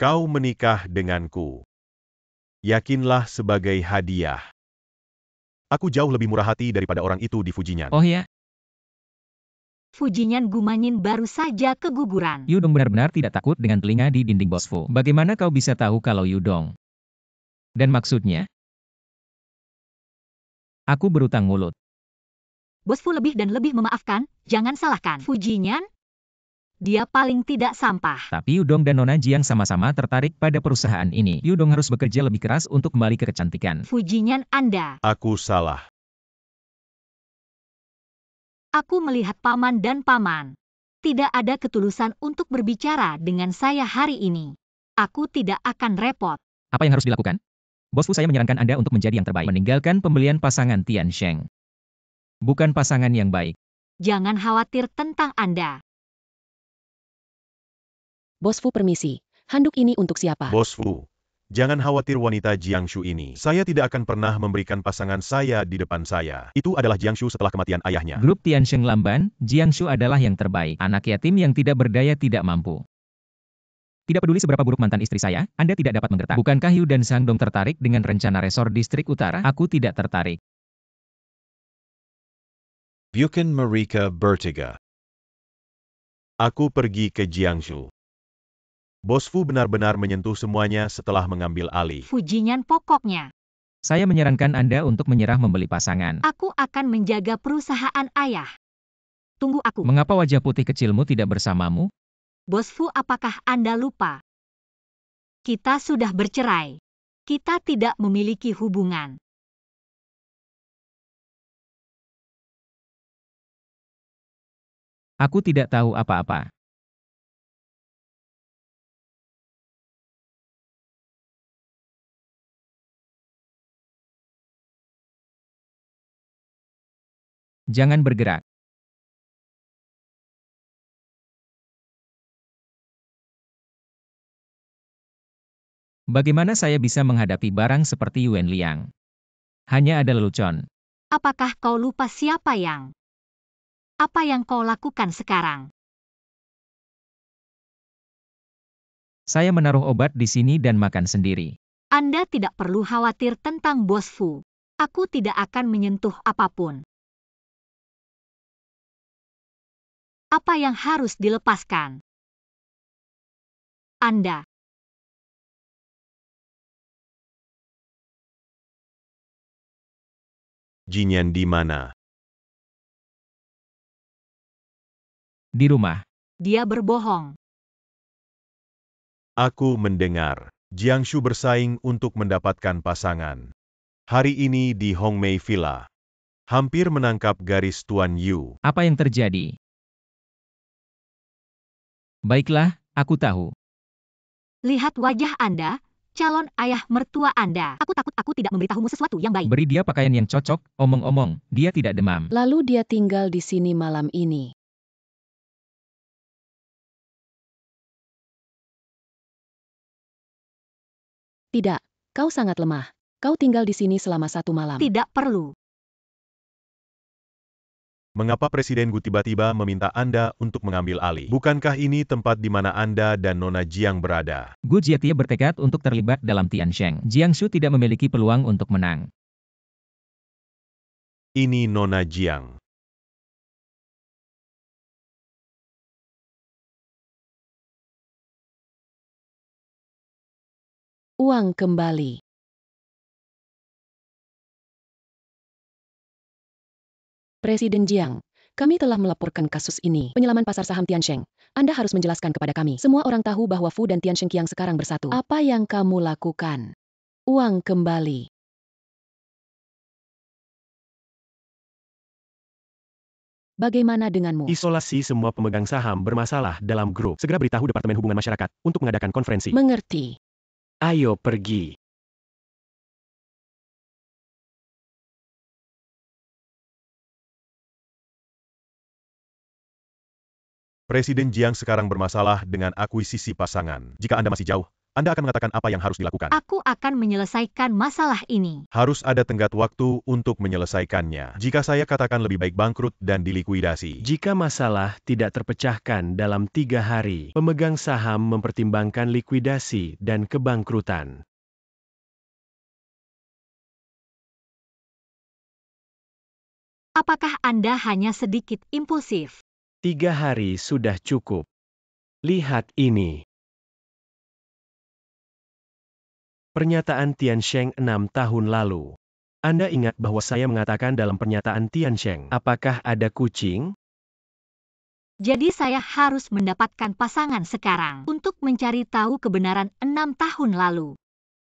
Kau menikah denganku. Yakinlah sebagai hadiah. Aku jauh lebih murah hati daripada orang itu di Fujinyan. Oh ya, Fujinyan Gumanyin baru saja keguguran. Yudong benar-benar tidak takut dengan telinga di dinding Bos Fu. Bagaimana kau bisa tahu kalau Yudong? Dan maksudnya? Aku berutang mulut. Bos Fu lebih dan lebih memaafkan, jangan salahkan. Fujinyan, dia paling tidak sampah. Tapi Yudong dan Nona Jiang sama-sama tertarik pada perusahaan ini. Yudong harus bekerja lebih keras untuk kembali ke kecantikan. Fujinyan Anda. Aku salah. Aku melihat paman dan paman. Tidak ada ketulusan untuk berbicara dengan saya hari ini. Aku tidak akan repot. Apa yang harus dilakukan? Bos Fu saya menyarankan Anda untuk menjadi yang terbaik. Meninggalkan pembelian pasangan Tian Sheng. Bukan pasangan yang baik. Jangan khawatir tentang Anda. Bos Fu permisi. Handuk ini untuk siapa? Bos Fu, jangan khawatir wanita Jiangshu ini. Saya tidak akan pernah memberikan pasangan saya di depan saya. Itu adalah Jiangshu setelah kematian ayahnya. Grup Tian Sheng lamban, Jiangshu adalah yang terbaik. Anak yatim yang tidak berdaya tidak mampu. Tidak peduli seberapa buruk mantan istri saya, Anda tidak dapat menggertak. Bukankah Yu dan Sang Dong tertarik dengan rencana resor distrik utara? Aku tidak tertarik. Bukan mereka bertiga. Aku pergi ke Jiangshu. Bos Fu benar-benar menyentuh semuanya setelah mengambil alih. Fujinyan pokoknya. Saya menyarankan Anda untuk menyerah membeli pasangan. Aku akan menjaga perusahaan ayah. Tunggu aku. Mengapa wajah putih kecilmu tidak bersamamu? Bos Fu, apakah Anda lupa? Kita sudah bercerai. Kita tidak memiliki hubungan. Aku tidak tahu apa-apa. Jangan bergerak. Bagaimana saya bisa menghadapi barang seperti Yuan Liang? Hanya ada lelucon. Apakah kau lupa siapa yang? Apa yang kau lakukan sekarang? Saya menaruh obat di sini dan makan sendiri. Anda tidak perlu khawatir tentang Bos Fu. Aku tidak akan menyentuh apapun. Apa yang harus dilepaskan? Anda. Jinyan di mana? Di rumah. Dia berbohong. Aku mendengar. Jiangshu bersaing untuk mendapatkan pasangan. Hari ini di Hongmei Villa. Hampir menangkap garis Tuan Yu. Apa yang terjadi? Baiklah, aku tahu. Lihat wajah Anda, calon ayah mertua Anda. Aku takut aku tidak memberitahumu sesuatu yang baik. Beri dia pakaian yang cocok, omong-omong, dia tidak demam. Lalu dia tinggal di sini malam ini. Tidak, kau sangat lemah. Kau tinggal di sini selama 1 malam. Tidak perlu. Mengapa Presiden Gu tiba-tiba meminta Anda untuk mengambil alih? Bukankah ini tempat di mana Anda dan Nona Jiang berada? Gu Jiatie bertekad untuk terlibat dalam Tiansheng. Jiangshu tidak memiliki peluang untuk menang. Ini Nona Jiang. Uang kembali. Presiden Jiang, kami telah melaporkan kasus ini. Penyelaman pasar saham Tiansheng. Anda harus menjelaskan kepada kami. Semua orang tahu bahwa Fu dan Tiansheng Qiang sekarang bersatu. Apa yang kamu lakukan? Uang kembali. Bagaimana denganmu? Isolasi semua pemegang saham bermasalah dalam grup. Segera beritahu Departemen Hubungan Masyarakat untuk mengadakan konferensi. Mengerti. Ayo pergi. Presiden Jiang sekarang bermasalah dengan akuisisi pasangan. Jika Anda masih jauh, Anda akan mengatakan apa yang harus dilakukan. Aku akan menyelesaikan masalah ini. Harus ada tenggat waktu untuk menyelesaikannya. Jika saya katakan lebih baik bangkrut dan dilikuidasi. Jika masalah tidak terpecahkan dalam 3 hari, pemegang saham mempertimbangkan likuidasi dan kebangkrutan. Apakah Anda hanya sedikit impulsif? 3 hari sudah cukup. Lihat ini. Pernyataan Tiansheng 6 tahun lalu. Anda ingat bahwa saya mengatakan dalam pernyataan Tiansheng, apakah ada kucing? Jadi saya harus mendapatkan pasangan sekarang untuk mencari tahu kebenaran 6 tahun lalu.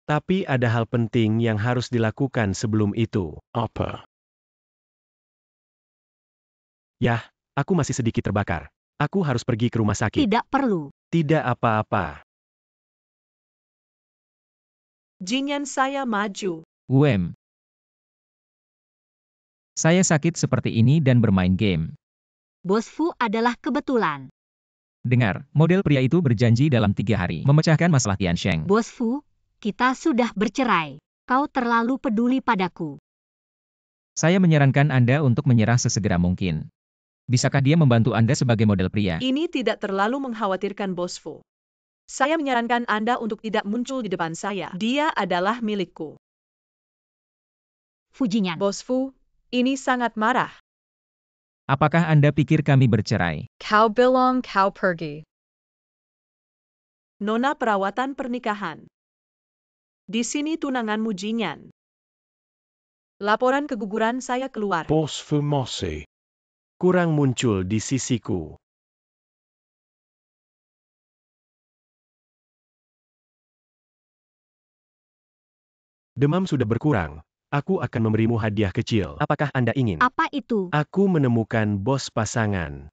Tapi ada hal penting yang harus dilakukan sebelum itu. Apa? Yah, aku masih sedikit terbakar. Aku harus pergi ke rumah sakit. Tidak perlu. Tidak apa-apa. Jinyan saya maju. Saya sakit seperti ini dan bermain game. Bos Fu adalah kebetulan. Dengar, model pria itu berjanji dalam 3 hari memecahkan masalah Tiansheng. Bos Fu, kita sudah bercerai. Kau terlalu peduli padaku. Saya menyarankan Anda untuk menyerah sesegera mungkin. Bisakah dia membantu Anda sebagai model pria? Ini tidak terlalu mengkhawatirkan Bos Fu. Saya menyarankan Anda untuk tidak muncul di depan saya. Dia adalah milikku. Fujinyan. Bos Fu, ini sangat marah. Apakah Anda pikir kami bercerai? Kau bilang kau pergi. Nona perawatan pernikahan. Di sini tunanganmu Jinyan. Laporan keguguran saya keluar. Bos Fu Mosi. Kurang muncul di sisiku. Demam sudah berkurang. Aku akan memberimu hadiah kecil. Apakah Anda ingin? Apa itu? Aku menemukan bos pasangan.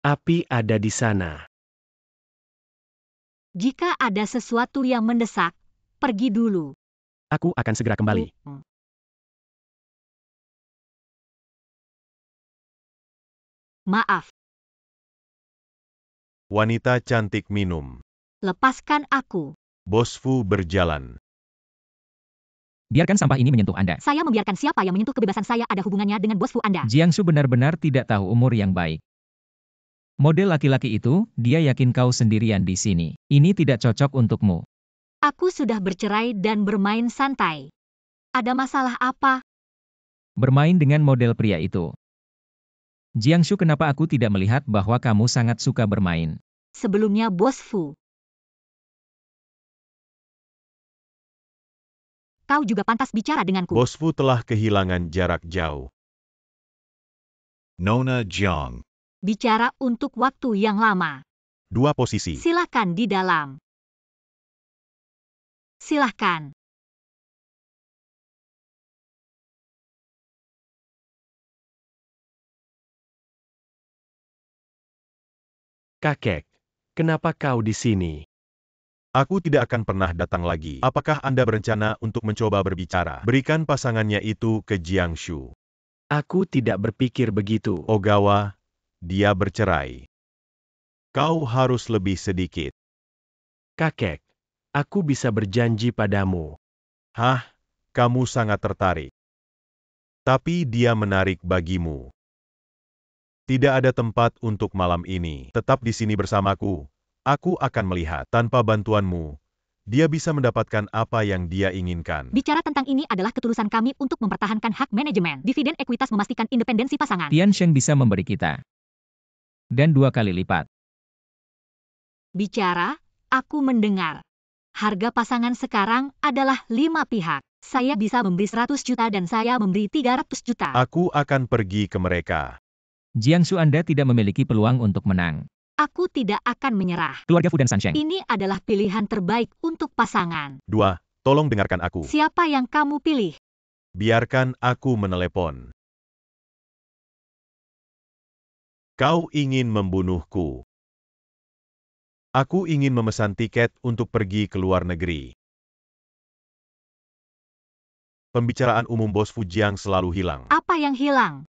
Api ada di sana. Jika ada sesuatu yang mendesak, pergi dulu. Aku akan segera kembali. Maaf, Wanita cantik minum. lepaskan aku. Bos Fu berjalan. Biarkan sampah ini menyentuh Anda. Saya membiarkan siapa yang menyentuh kebebasan saya ada hubungannya dengan bos Fu Anda. Jiangsu benar-benar tidak tahu umur yang baik. Model laki-laki itu, dia yakin kau sendirian di sini. Ini tidak cocok untukmu. Aku sudah bercerai dan bermain santai. Ada masalah apa? Bermain dengan model pria itu. Jiangsu, kenapa aku tidak melihat bahwa kamu sangat suka bermain? Sebelumnya bos Fu. Kau juga pantas bicara denganku. Bos Fu telah kehilangan jarak jauh. Nona Jiang. Bicara untuk waktu yang lama. 2 posisi. Silakan di dalam. Silakan. Kakek, kenapa kau di sini? Aku tidak akan pernah datang lagi. Apakah Anda berencana untuk mencoba berbicara? Berikan pasangannya itu ke Jiangsu. Aku tidak berpikir begitu. Ogawa, dia bercerai. Kau harus lebih sedikit. Kakek, aku bisa berjanji padamu. Hah, kamu sangat tertarik. Tapi dia menarik bagimu. Tidak ada tempat untuk malam ini. Tetap di sini bersamaku. Aku akan melihat. Tanpa bantuanmu, dia bisa mendapatkan apa yang dia inginkan. Bicara tentang ini adalah ketulusan kami untuk mempertahankan hak manajemen. Dividen ekuitas memastikan independensi pasangan. Tian Sheng bisa memberi kita. Dan 2 kali lipat. Bicara, aku mendengar. Harga pasangan sekarang adalah 5 pihak. Saya bisa memberi 100 juta dan saya memberi 300 juta. Aku akan pergi ke mereka. Jiangsu, Anda tidak memiliki peluang untuk menang. Aku tidak akan menyerah. Keluarga Fu dan Sansheng. Ini adalah pilihan terbaik untuk pasangan. 2, tolong dengarkan aku. Siapa yang kamu pilih? Biarkan aku menelepon. Kau ingin membunuhku. Aku ingin memesan tiket untuk pergi ke luar negeri. Pembicaraan umum bos Fu Jiang selalu hilang. Apa yang hilang?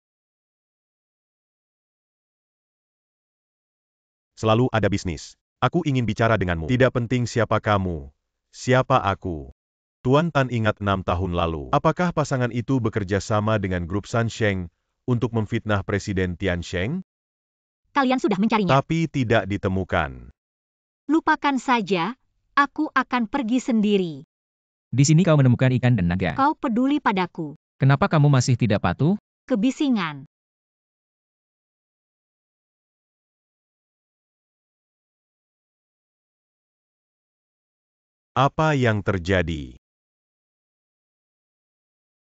Selalu ada bisnis. Aku ingin bicara denganmu. Tidak penting siapa kamu. Siapa aku. Tuan Tan ingat 6 tahun lalu. Apakah pasangan itu bekerja sama dengan grup Sansheng untuk memfitnah Presiden Tian Sheng? Kalian sudah mencarinya. Tapi tidak ditemukan. Lupakan saja, aku akan pergi sendiri. Di sini kau menemukan ikan dan naga. Kau peduli padaku. Kenapa kamu masih tidak patuh? Kebisingan. Apa yang terjadi?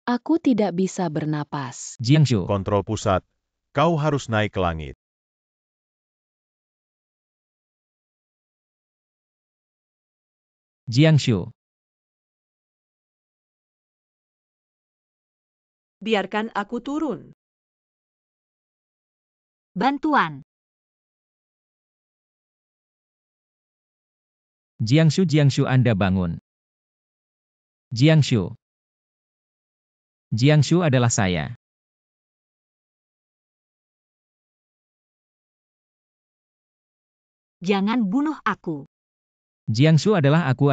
Aku tidak bisa bernapas. Jiangsu. Kontrol pusat. Kau harus naik ke langit. Jiangsu. Biarkan aku turun. Bantuan. Jiangsu, Anda bangun. Jiangsu. Jiangsu adalah saya. Jangan bunuh aku. Jiangsu adalah aku.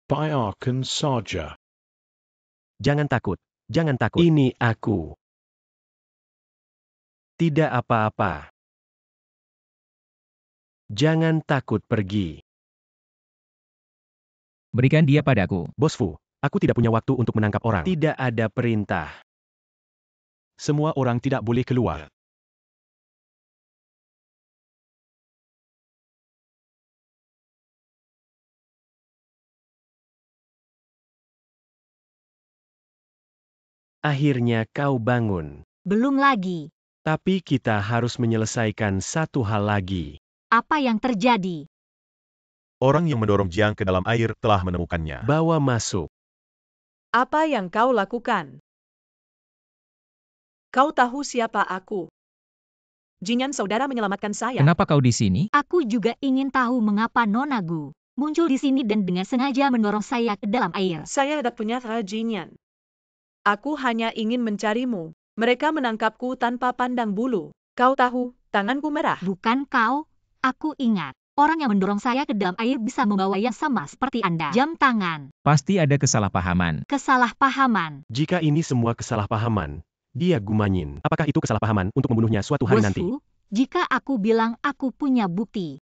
Biarkan saja. Jangan takut, jangan takut. Ini aku. Tidak apa-apa. Jangan takut pergi. Berikan dia padaku. Bos Fu, aku tidak punya waktu untuk menangkap orang. Tidak ada perintah. Semua orang tidak boleh keluar. Akhirnya kau bangun. Belum lagi. Tapi kita harus menyelesaikan satu hal lagi. Apa yang terjadi? Orang yang mendorong Jiang ke dalam air telah menemukannya. Bawa masuk. Apa yang kau lakukan? Kau tahu siapa aku? Jinyan saudara menyelamatkan saya. Kenapa kau di sini? Aku juga ingin tahu mengapa Nona Gu muncul di sini dan dengan sengaja mendorong saya ke dalam air. Saya hendak punyara Jinyan. Aku hanya ingin mencarimu. Mereka menangkapku tanpa pandang bulu. Kau tahu, tanganku merah. Bukan kau, aku ingat. Orang yang mendorong saya ke dalam air bisa membawa yang sama seperti Anda. Jam tangan. Pasti ada kesalahpahaman. Kesalahpahaman. Jika ini semua kesalahpahaman, dia Gumanyin. Apakah itu kesalahpahaman untuk membunuhnya suatu hari Bos nanti? Fu, jika aku bilang aku punya bukti,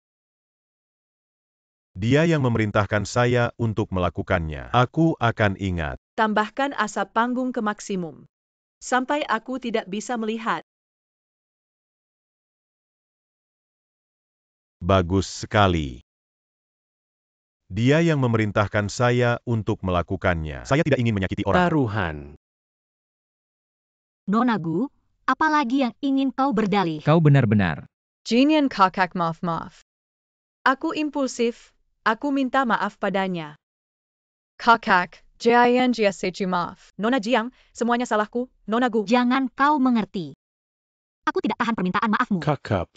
Dia yang memerintahkan saya untuk melakukannya. Aku akan ingat. Tambahkan asap panggung ke maksimum. Sampai aku tidak bisa melihat. Bagus sekali. Dia yang memerintahkan saya untuk melakukannya. Saya tidak ingin menyakiti orang. Taruhan. Nona Gu, apalagi yang ingin kau berdalih? Kau benar-benar. Jinyan kakak maaf. Aku impulsif, aku minta maaf padanya. Kakak, Jian Jia Seju maaf. Nona Jiang, semuanya salahku, Nona Gu. Jangan kau mengerti. Aku tidak tahan permintaan maafmu. Kakap.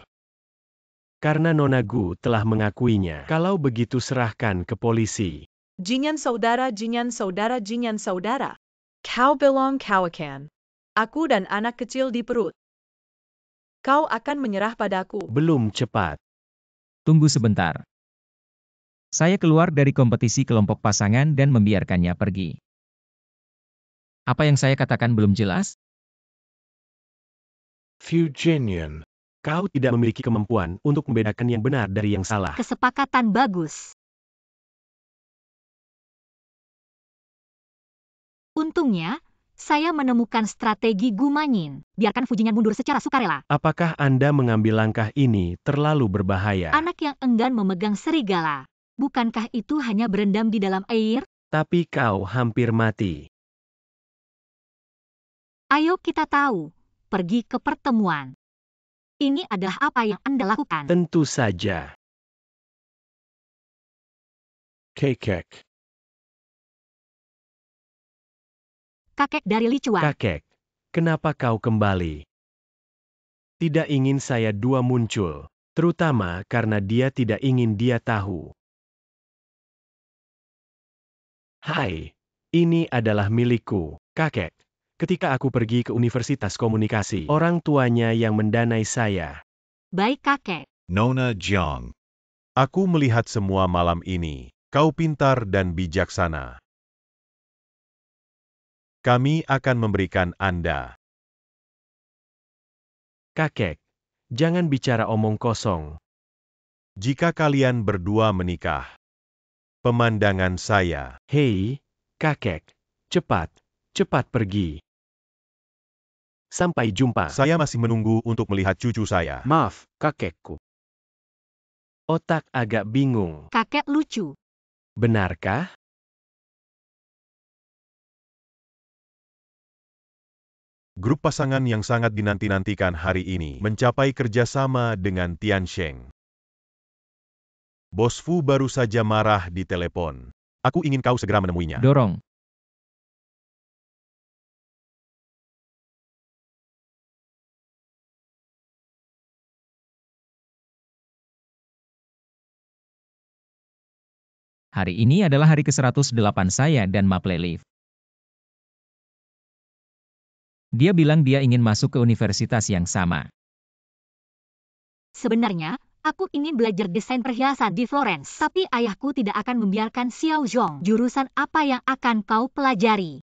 Karena Nona Gu telah mengakuinya. Kalau begitu serahkan ke polisi. Jinyan saudara, Jinyan saudara, Jinyan saudara. Kau bilang kawakan. Aku dan anak kecil di perut. Kau akan menyerah padaku. Belum cepat. Tunggu sebentar. Saya keluar dari kompetisi kelompok pasangan dan membiarkannya pergi. Apa yang saya katakan belum jelas? Fujinian. Kau tidak memiliki kemampuan untuk membedakan yang benar dari yang salah. Kesepakatan bagus. Untungnya, saya menemukan strategi Gumanyin. Biarkan Fujinyan mundur secara sukarela. Apakah Anda mengambil langkah ini terlalu berbahaya? Anak yang enggan memegang serigala. Bukankah itu hanya berendam di dalam air? Tapi kau hampir mati. Ayo kita tahu. Pergi ke pertemuan. Ini adalah apa yang Anda lakukan. Tentu saja. Kakek. Kakek dari Lichuan. Kakek, kenapa kau kembali? Tidak ingin saya dua muncul. Terutama karena dia tidak ingin dia tahu. Hai, ini adalah milikku, kakek. Ketika aku pergi ke Universitas Komunikasi, orang tuanya yang mendanai saya. Baik kakek. Nona Jiang. Aku melihat semua malam ini. Kau pintar dan bijaksana. Kami akan memberikan Anda. Kakek, jangan bicara omong kosong. Jika kalian berdua menikah. Pemandangan saya. Hei, kakek, cepat pergi. Sampai jumpa. Saya masih menunggu untuk melihat cucu saya. Maaf, kakekku. Otak agak bingung. Kakek lucu. Benarkah? Grup pasangan yang sangat dinanti-nantikan hari ini mencapai kerjasama dengan Tian Sheng. Bos Fu baru saja marah di telepon. Aku ingin kau segera menemuinya. Dorong. Hari ini adalah hari ke-108 saya dan Maple Leaf. Dia bilang dia ingin masuk ke universitas yang sama. Sebenarnya, aku ingin belajar desain perhiasan di Florence. Tapi ayahku tidak akan membiarkan Xiao Zhong. Jurusan apa yang akan kau pelajari?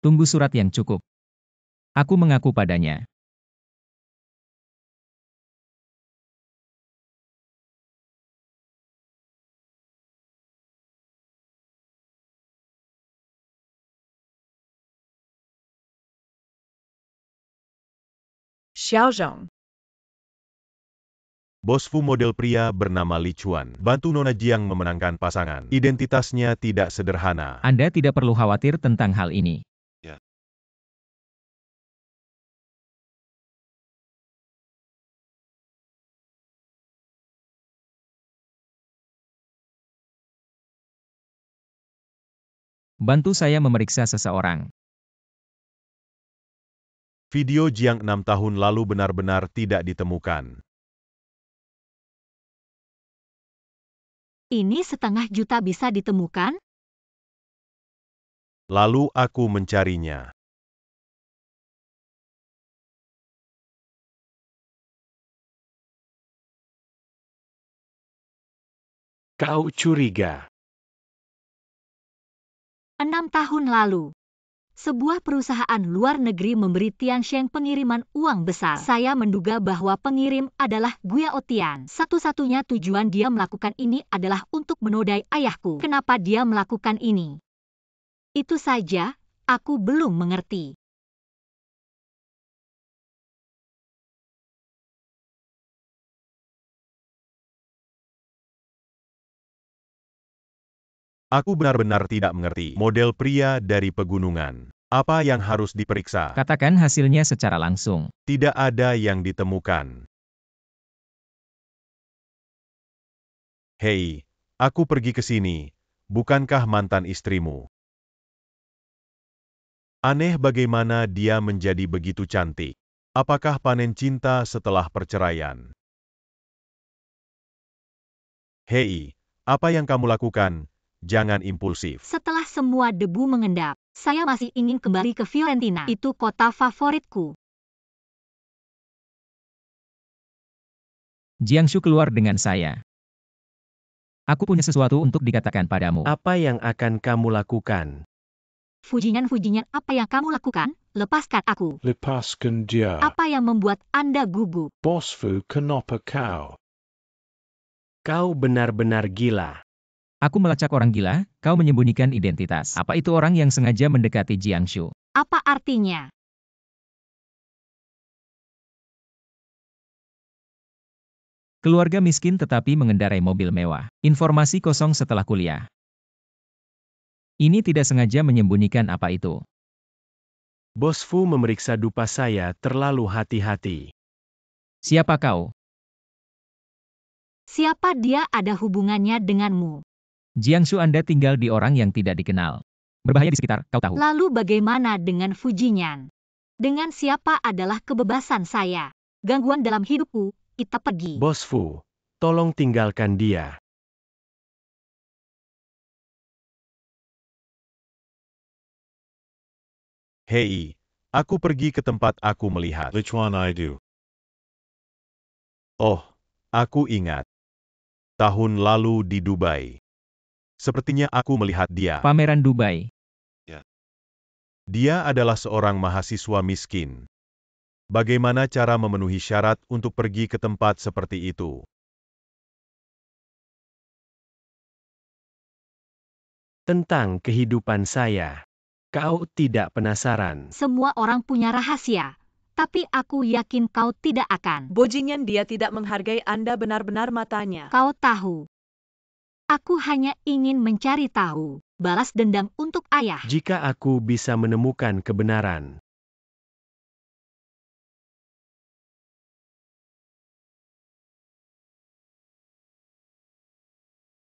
Tunggu surat yang cukup. Aku mengaku padanya. Xiaozhong. Bos Fu model pria bernama Li Chuan. Bantu Nona Jiang memenangkan pasangan. Identitasnya tidak sederhana. Anda tidak perlu khawatir tentang hal ini. Bantu saya memeriksa seseorang. Video Jiang 6 tahun lalu benar-benar tidak ditemukan. Ini 1,5 juta bisa ditemukan? Lalu aku mencarinya. Kau curiga. 6 tahun lalu, sebuah perusahaan luar negeri memberi Tiansheng pengiriman uang besar. Saya menduga bahwa pengirim adalah Guo Tian. Satu-satunya tujuan dia melakukan ini adalah untuk menodai ayahku. Kenapa dia melakukan ini? Itu saja, aku belum mengerti. Aku benar-benar tidak mengerti. Model pria dari pegunungan. Apa yang harus diperiksa? Katakan hasilnya secara langsung. Tidak ada yang ditemukan. Hei, aku pergi ke sini. Bukankah mantan istrimu? Aneh bagaimana dia menjadi begitu cantik. Apakah panen cinta setelah perceraian? Hei, apa yang kamu lakukan? Jangan impulsif. Setelah semua debu mengendap, saya masih ingin kembali ke Fiorentina. Itu kota favoritku. Jiangshu keluar dengan saya. Aku punya sesuatu untuk dikatakan padamu. Apa yang akan kamu lakukan? Fujinyan, apa yang kamu lakukan? Lepaskan aku. Lepaskan dia. Apa yang membuat Anda gugup? Bos Fu, kenapa kau? Kau benar-benar gila. Aku melacak orang gila, kau menyembunyikan identitas. Apa itu orang yang sengaja mendekati Jiangshu? Apa artinya? Keluarga miskin tetapi mengendarai mobil mewah. Informasi kosong setelah kuliah. Ini tidak sengaja menyembunyikan apa itu. Bos Fu memeriksa dupa saya terlalu hati-hati. Siapa kau? Siapa dia ada hubungannya denganmu? Jiangshu, Anda tinggal di orang yang tidak dikenal. Berbahaya di sekitar, kau tahu. Lalu bagaimana dengan Fujinyan? Dengan siapa adalah kebebasan saya? Gangguan dalam hidupku, kita pergi. Bos Fu, tolong tinggalkan dia. Hei, aku pergi ke tempat aku melihat. Which one I do? Oh, aku ingat. Tahun lalu di Dubai. Sepertinya aku melihat dia. Pameran Dubai. Dia adalah seorang mahasiswa miskin. Bagaimana cara memenuhi syarat untuk pergi ke tempat seperti itu? Tentang kehidupan saya. Kau tidak penasaran. Semua orang punya rahasia, tapi aku yakin kau tidak akan. Bajingan, dia tidak menghargai Anda benar-benar matanya. Kau tahu. Aku hanya ingin mencari tahu, balas dendam untuk ayah. Jika aku bisa menemukan kebenaran.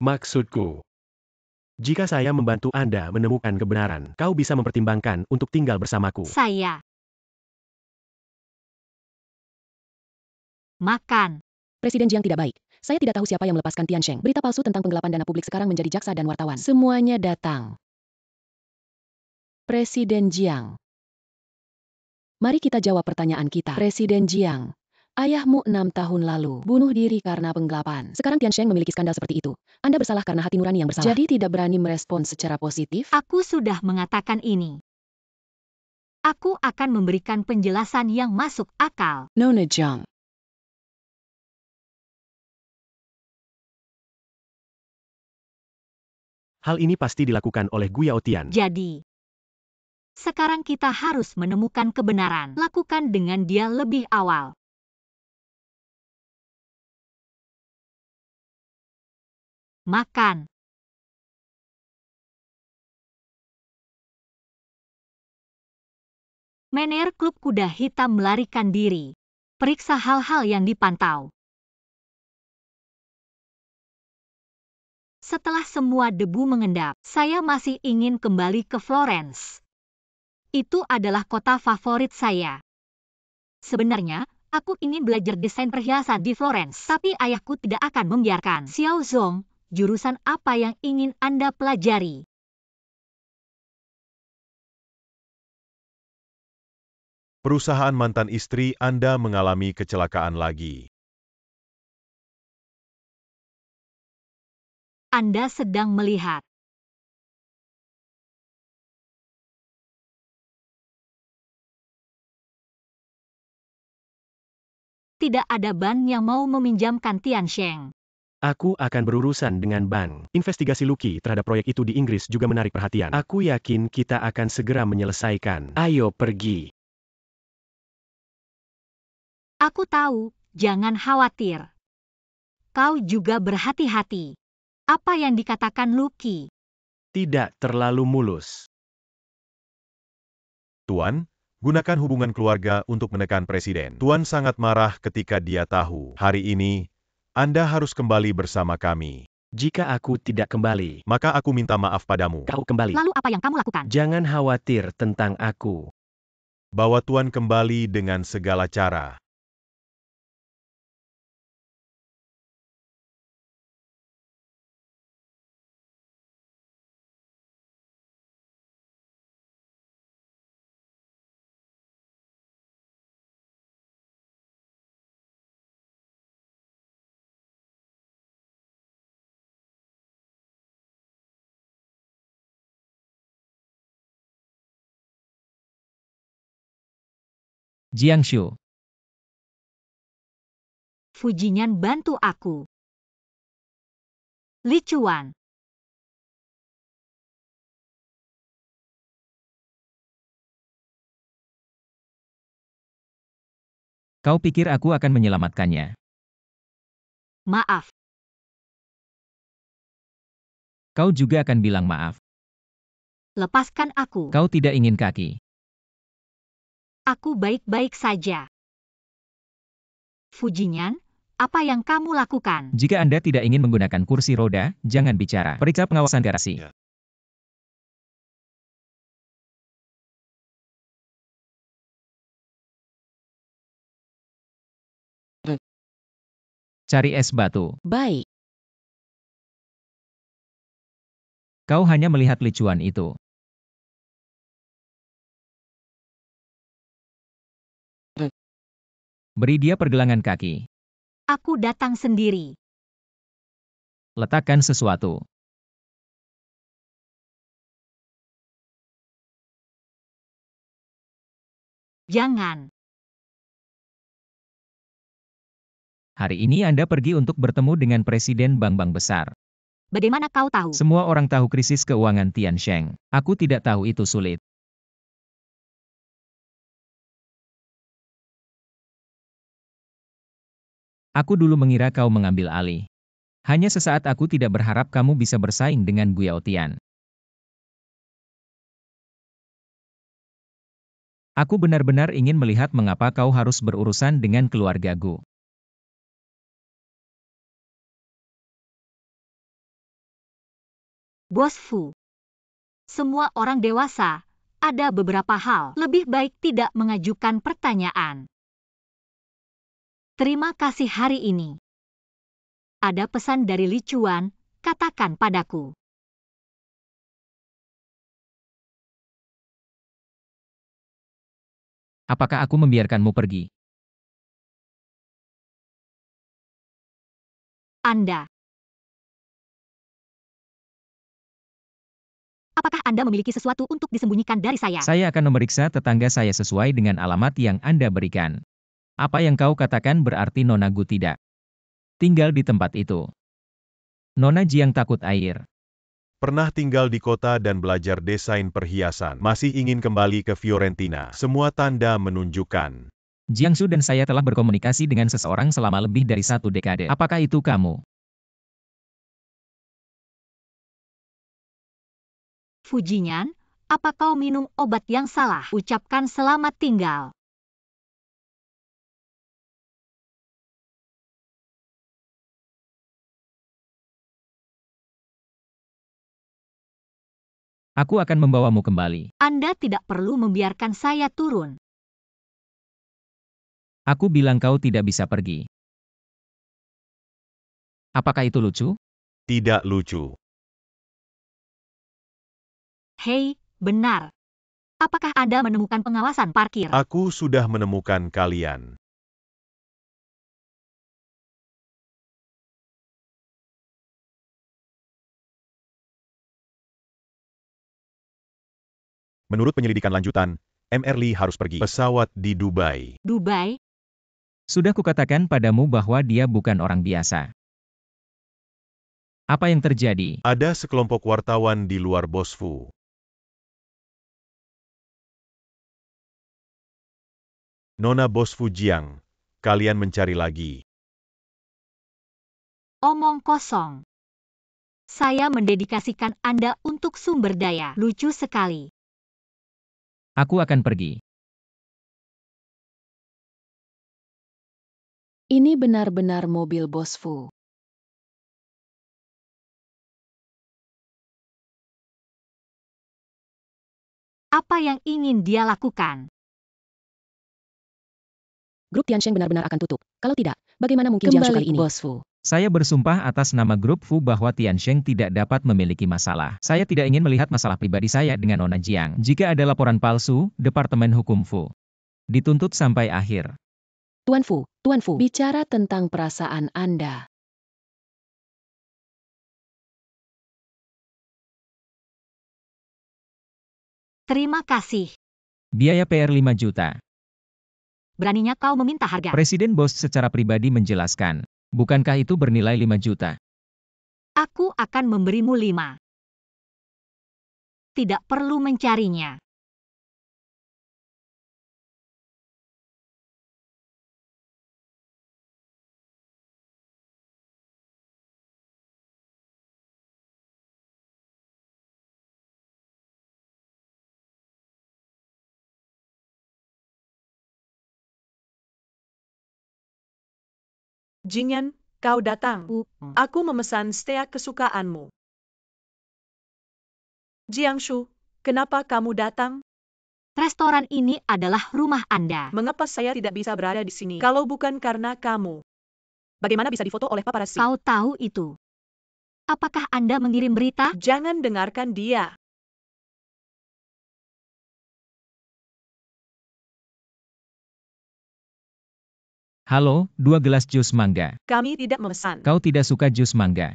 Maksudku, jika saya membantu Anda menemukan kebenaran, kau bisa mempertimbangkan untuk tinggal bersamaku. Saya makan. Presiden Jiang tidak baik. Saya tidak tahu siapa yang melepaskan Tiansheng. Berita palsu tentang penggelapan dana publik sekarang menjadi jaksa dan wartawan. Semuanya datang. Presiden Jiang. Mari kita jawab pertanyaan kita. Presiden Jiang. Ayahmu 6 tahun lalu bunuh diri karena penggelapan. Sekarang Tiansheng memiliki skandal seperti itu. Anda bersalah karena hati nurani yang bersalah. Jadi tidak berani merespon secara positif? Aku sudah mengatakan ini. Aku akan memberikan penjelasan yang masuk akal. Nona Jiang. Hal ini pasti dilakukan oleh Guo Tian. Jadi, sekarang kita harus menemukan kebenaran. Lakukan dengan dia lebih awal. Makan. Mener klub kuda hitam melarikan diri. Periksa hal-hal yang dipantau. Setelah semua debu mengendap, saya masih ingin kembali ke Florence. Itu adalah kota favorit saya. Sebenarnya, aku ingin belajar desain perhiasan di Florence, tapi ayahku tidak akan membiarkan. Xiao Zong, jurusan apa yang ingin Anda pelajari? Perusahaan mantan istri Anda mengalami kecelakaan lagi. Anda sedang melihat. Tidak ada ban yang mau meminjamkan Tiansheng. Aku akan berurusan dengan bank. Investigasi Lucky terhadap proyek itu di Inggris juga menarik perhatian. Aku yakin kita akan segera menyelesaikan. Ayo pergi. Aku tahu, jangan khawatir. Kau juga berhati-hati. Apa yang dikatakan Lucky? Tidak terlalu mulus. Tuan, gunakan hubungan keluarga untuk menekan presiden. Tuan sangat marah ketika dia tahu. Hari ini, Anda harus kembali bersama kami. Jika aku tidak kembali, Maka aku minta maaf padamu. kau kembali. Lalu apa yang kamu lakukan? Jangan khawatir tentang aku. Bawa Tuan kembali dengan segala cara. Jiangshu, Fujinyan bantu aku. Li Chuan. kau pikir aku akan menyelamatkannya? Maaf, Kau juga akan bilang maaf. lepaskan aku. Kau tidak ingin kaki. Aku baik-baik saja. Fujinyan, apa yang kamu lakukan? Jika Anda tidak ingin menggunakan kursi roda, jangan bicara. Periksa pengawasan garasi. Ya. Cari es batu. Baik. Kau hanya melihat licuan itu. Beri dia pergelangan kaki. Aku datang sendiri. Letakkan sesuatu. Jangan. Hari ini Anda pergi untuk bertemu dengan presiden bank-bank besar. Bagaimana kau tahu? Semua orang tahu krisis keuangan Tiansheng. Aku tidak tahu itu sulit. Aku dulu mengira kau mengambil alih. Hanya sesaat aku tidak berharap kamu bisa bersaing dengan Guo Tian. Aku benar-benar ingin melihat mengapa kau harus berurusan dengan keluarga Gu. Bos Fu. Semua orang dewasa, ada beberapa hal lebih baik tidak mengajukan pertanyaan. Terima kasih hari ini. Ada pesan dari Li Chuan, katakan padaku. Apakah aku membiarkanmu pergi? Anda. Apakah Anda memiliki sesuatu untuk disembunyikan dari saya? Saya akan memeriksa tetangga saya sesuai dengan alamat yang Anda berikan. Apa yang kau katakan berarti Nona Gu tidak tinggal di tempat itu. Nona Jiang takut air. Pernah tinggal di kota dan belajar desain perhiasan. Masih ingin kembali ke Fiorentina. Semua tanda menunjukkan. Jiangsu dan saya telah berkomunikasi dengan seseorang selama lebih dari 1 dekade. Apakah itu kamu? Fujinyan, apa kau minum obat yang salah? Ucapkan selamat tinggal. Aku akan membawamu kembali. Anda tidak perlu membiarkan saya turun. Aku bilang kau tidak bisa pergi. Apakah itu lucu? Tidak lucu. Hei, benar. Apakah Anda menemukan pengawasan parkir? Aku sudah menemukan kalian. Menurut penyelidikan lanjutan, Mr. Lee harus pergi pesawat di Dubai. Dubai? Sudah kukatakan padamu bahwa dia bukan orang biasa. Apa yang terjadi? Ada sekelompok wartawan di luar Bos Fu. Nona Bos Fu Jiang, kalian mencari lagi. Omong kosong. Saya mendedikasikan Anda untuk sumber daya. Lucu sekali. Aku akan pergi. Ini benar-benar mobil Bos Fu. Apa yang ingin dia lakukan? Grup Tiansheng benar-benar akan tutup. Kalau tidak, bagaimana mungkin Jiangsu kali ini? Bos Fu. Saya bersumpah atas nama grup Fu bahwa Tiansheng tidak dapat memiliki masalah. Saya tidak ingin melihat masalah pribadi saya dengan Nona Jiang. Jika ada laporan palsu, Departemen Hukum Fu dituntut sampai akhir. Tuan Fu, bicara tentang perasaan Anda. Terima kasih. Biaya PR 5 juta. Beraninya kau meminta harga. Presiden Bos secara pribadi menjelaskan. Bukankah itu bernilai 5 juta? Aku akan memberimu 5. Tidak perlu mencarinya. Jingyan, kau datang. Aku memesan steak kesukaanmu. Jiangshu, kenapa kamu datang? Restoran ini adalah rumah Anda. Mengapa saya tidak bisa berada di sini kalau bukan karena kamu? Bagaimana bisa difoto oleh paparazzi? Kau tahu itu. Apakah Anda mengirim berita? Jangan dengarkan dia. Halo, 2 gelas jus mangga. Kami tidak memesan. Kau tidak suka jus mangga?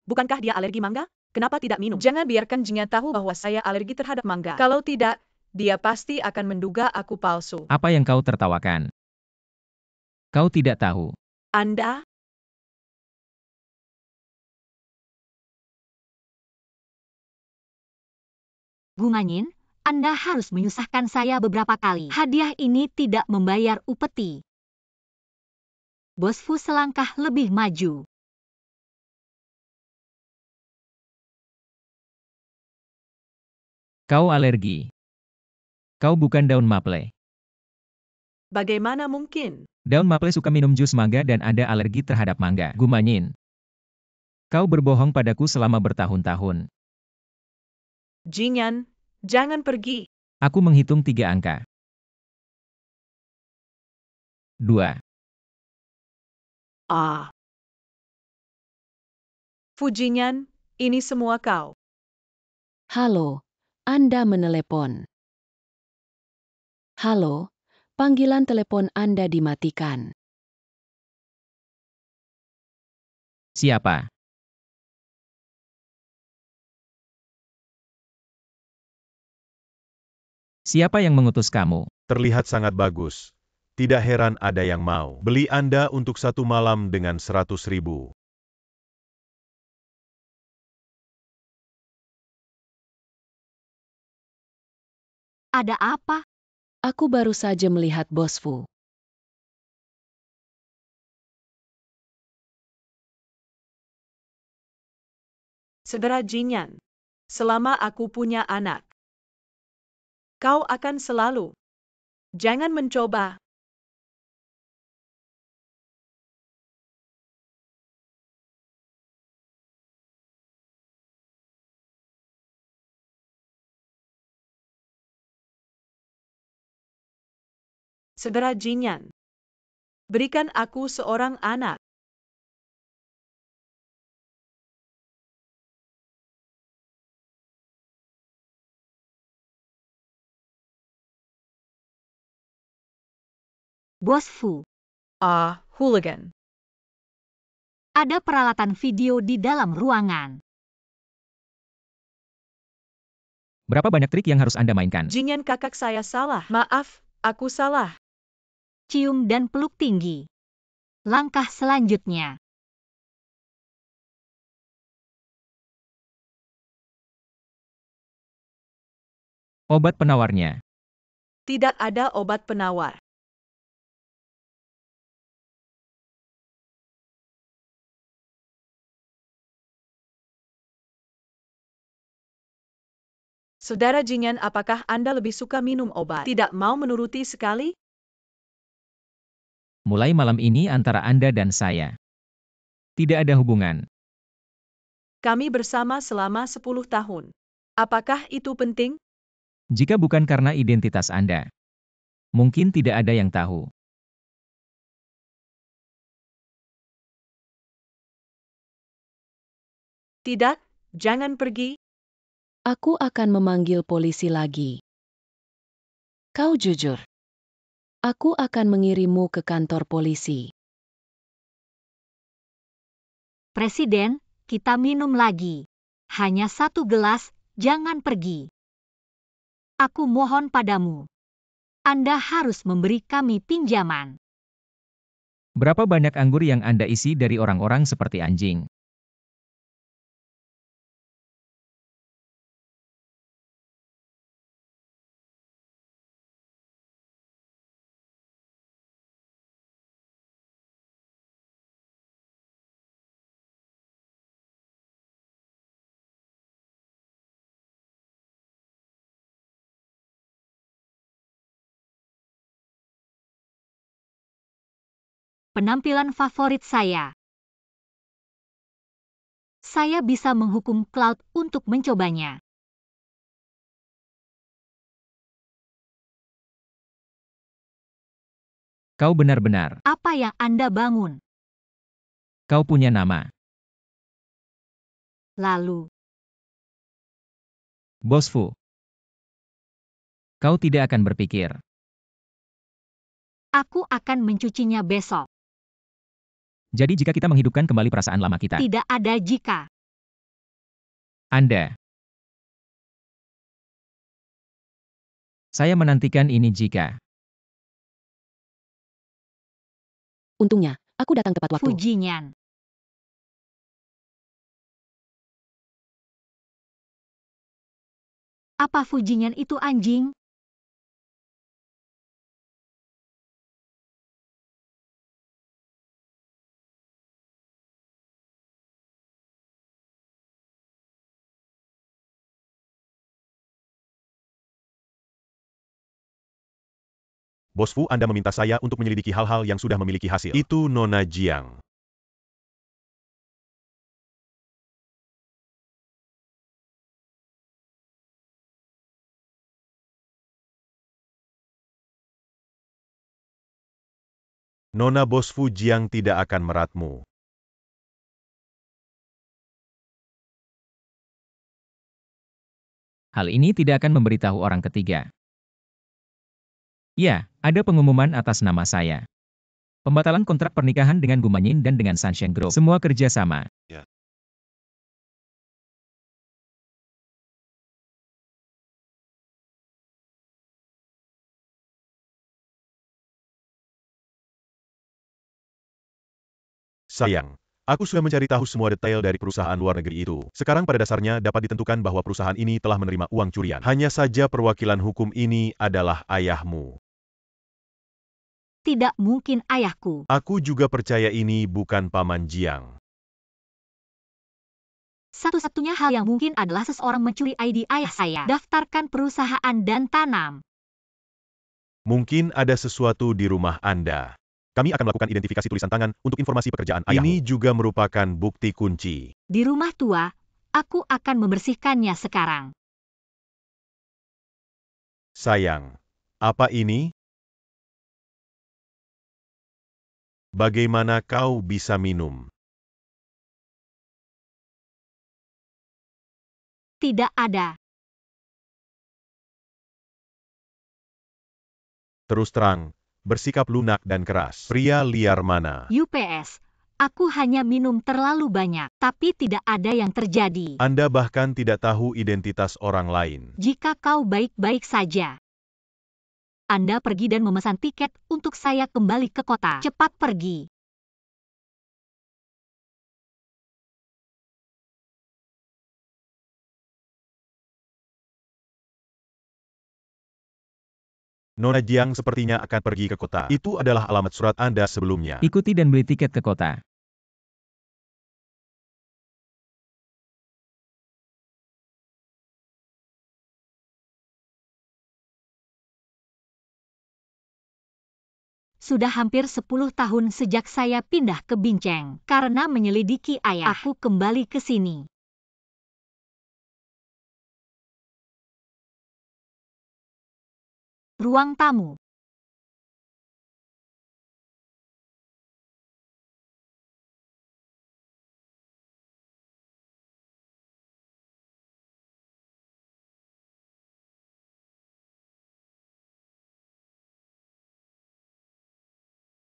Bukankah dia alergi mangga? Kenapa tidak minum? Jangan biarkan Jingyan tahu bahwa saya alergi terhadap mangga. Kalau tidak, dia pasti akan menduga aku palsu. Apa yang kau tertawakan? Kau tidak tahu. Anda? Gumanyin, Anda harus menyusahkan saya beberapa kali. Hadiah ini tidak membayar upeti. Bos Fu selangkah lebih maju. Kau alergi. Kau bukan daun maple. Bagaimana mungkin? Daun maple suka minum jus mangga dan Anda alergi terhadap mangga. Gumanyin. Kau berbohong padaku selama bertahun-tahun. Jingyan, jangan pergi. Aku menghitung 3 angka. 2. Fujinyan, ini semua kau. Halo, Anda menelepon. Halo, panggilan telepon Anda dimatikan. Siapa? Siapa yang mengutus kamu? Terlihat sangat bagus. Tidak heran ada yang mau beli Anda untuk 1 malam dengan 100.000. Ada apa? Aku baru saja melihat Bos Fu. Saudara Jingyan, selama aku punya anak, kau akan selalu. Jangan mencoba. Saudara Jingyan, berikan aku seorang anak. Bos Fu. Hooligan. Ada peralatan video di dalam ruangan. Berapa banyak trik yang harus Anda mainkan? Jinyan kakak saya salah. Maaf, aku salah. Cium dan peluk tinggi. Langkah selanjutnya. Obat penawarnya. Tidak ada obat penawar. Saudara Jinyan, apakah Anda lebih suka minum obat? Tidak mau menuruti sekali? Mulai malam ini antara Anda dan saya. Tidak ada hubungan. Kami bersama selama 10 tahun. Apakah itu penting? Jika bukan karena identitas Anda, mungkin tidak ada yang tahu. Tidak, jangan pergi. Aku akan memanggil polisi lagi. Kau jujur. Aku akan mengirimmu ke kantor polisi. Presiden, kita minum lagi. Hanya 1 gelas, jangan pergi. Aku mohon padamu. Anda harus memberi kami pinjaman. Berapa banyak anggur yang Anda isi dari orang-orang seperti anjing? Penampilan favorit saya. Saya bisa menghukum Cloud untuk mencobanya. Kau benar-benar. Apa yang Anda bangun? Kau punya nama. Lalu, Bos Fu. Kau tidak akan berpikir. aku akan mencucinya besok. Jadi jika kita menghidupkan kembali perasaan lama kita, Tidak ada jika. Anda. Saya menantikan ini jika. Untungnya, aku datang tepat waktu. Fujinyan. Apa Fujinyan itu anjing? Bos Fu, Anda meminta saya untuk menyelidiki hal-hal yang sudah memiliki hasil. Itu Nona Jiang. Nona Bos Fu Jiang tidak akan meratmu. Hal ini tidak akan memberitahu orang ketiga. Ya, ada pengumuman atas nama saya. Pembatalan kontrak pernikahan dengan Gumanyin dan dengan Sunshine Group. Semua kerja sama. Ya. Sayang, aku sudah mencari tahu semua detail dari perusahaan luar negeri itu. Sekarang pada dasarnya dapat ditentukan bahwa perusahaan ini telah menerima uang curian. Hanya saja perwakilan hukum ini adalah ayahmu. Tidak mungkin ayahku. Aku juga percaya ini bukan Paman Jiang. Satu-satunya hal yang mungkin adalah seseorang mencuri ID ayah saya. Daftarkan perusahaan dan tanam. Mungkin ada sesuatu di rumah Anda. Kami akan melakukan identifikasi tulisan tangan untuk informasi pekerjaan ayahmu. Ini juga merupakan bukti kunci. Di rumah tua, aku akan membersihkannya sekarang. Sayang, apa ini? Bagaimana kau bisa minum? Tidak ada. Terus terang, bersikap lunak dan keras. Pria liar mana? UPS, Aku hanya minum terlalu banyak, tapi tidak ada yang terjadi. Anda bahkan tidak tahu identitas orang lain. Jika kau baik-baik saja, Anda pergi dan memesan tiket untuk saya kembali ke kota. Cepat pergi. Nona Jiang sepertinya akan pergi ke kota. Itu adalah alamat surat Anda sebelumnya. Ikuti dan beli tiket ke kota. Sudah hampir 10 tahun sejak saya pindah ke Bincang. Karena menyelidiki ayah, aku kembali ke sini. Ruang tamu.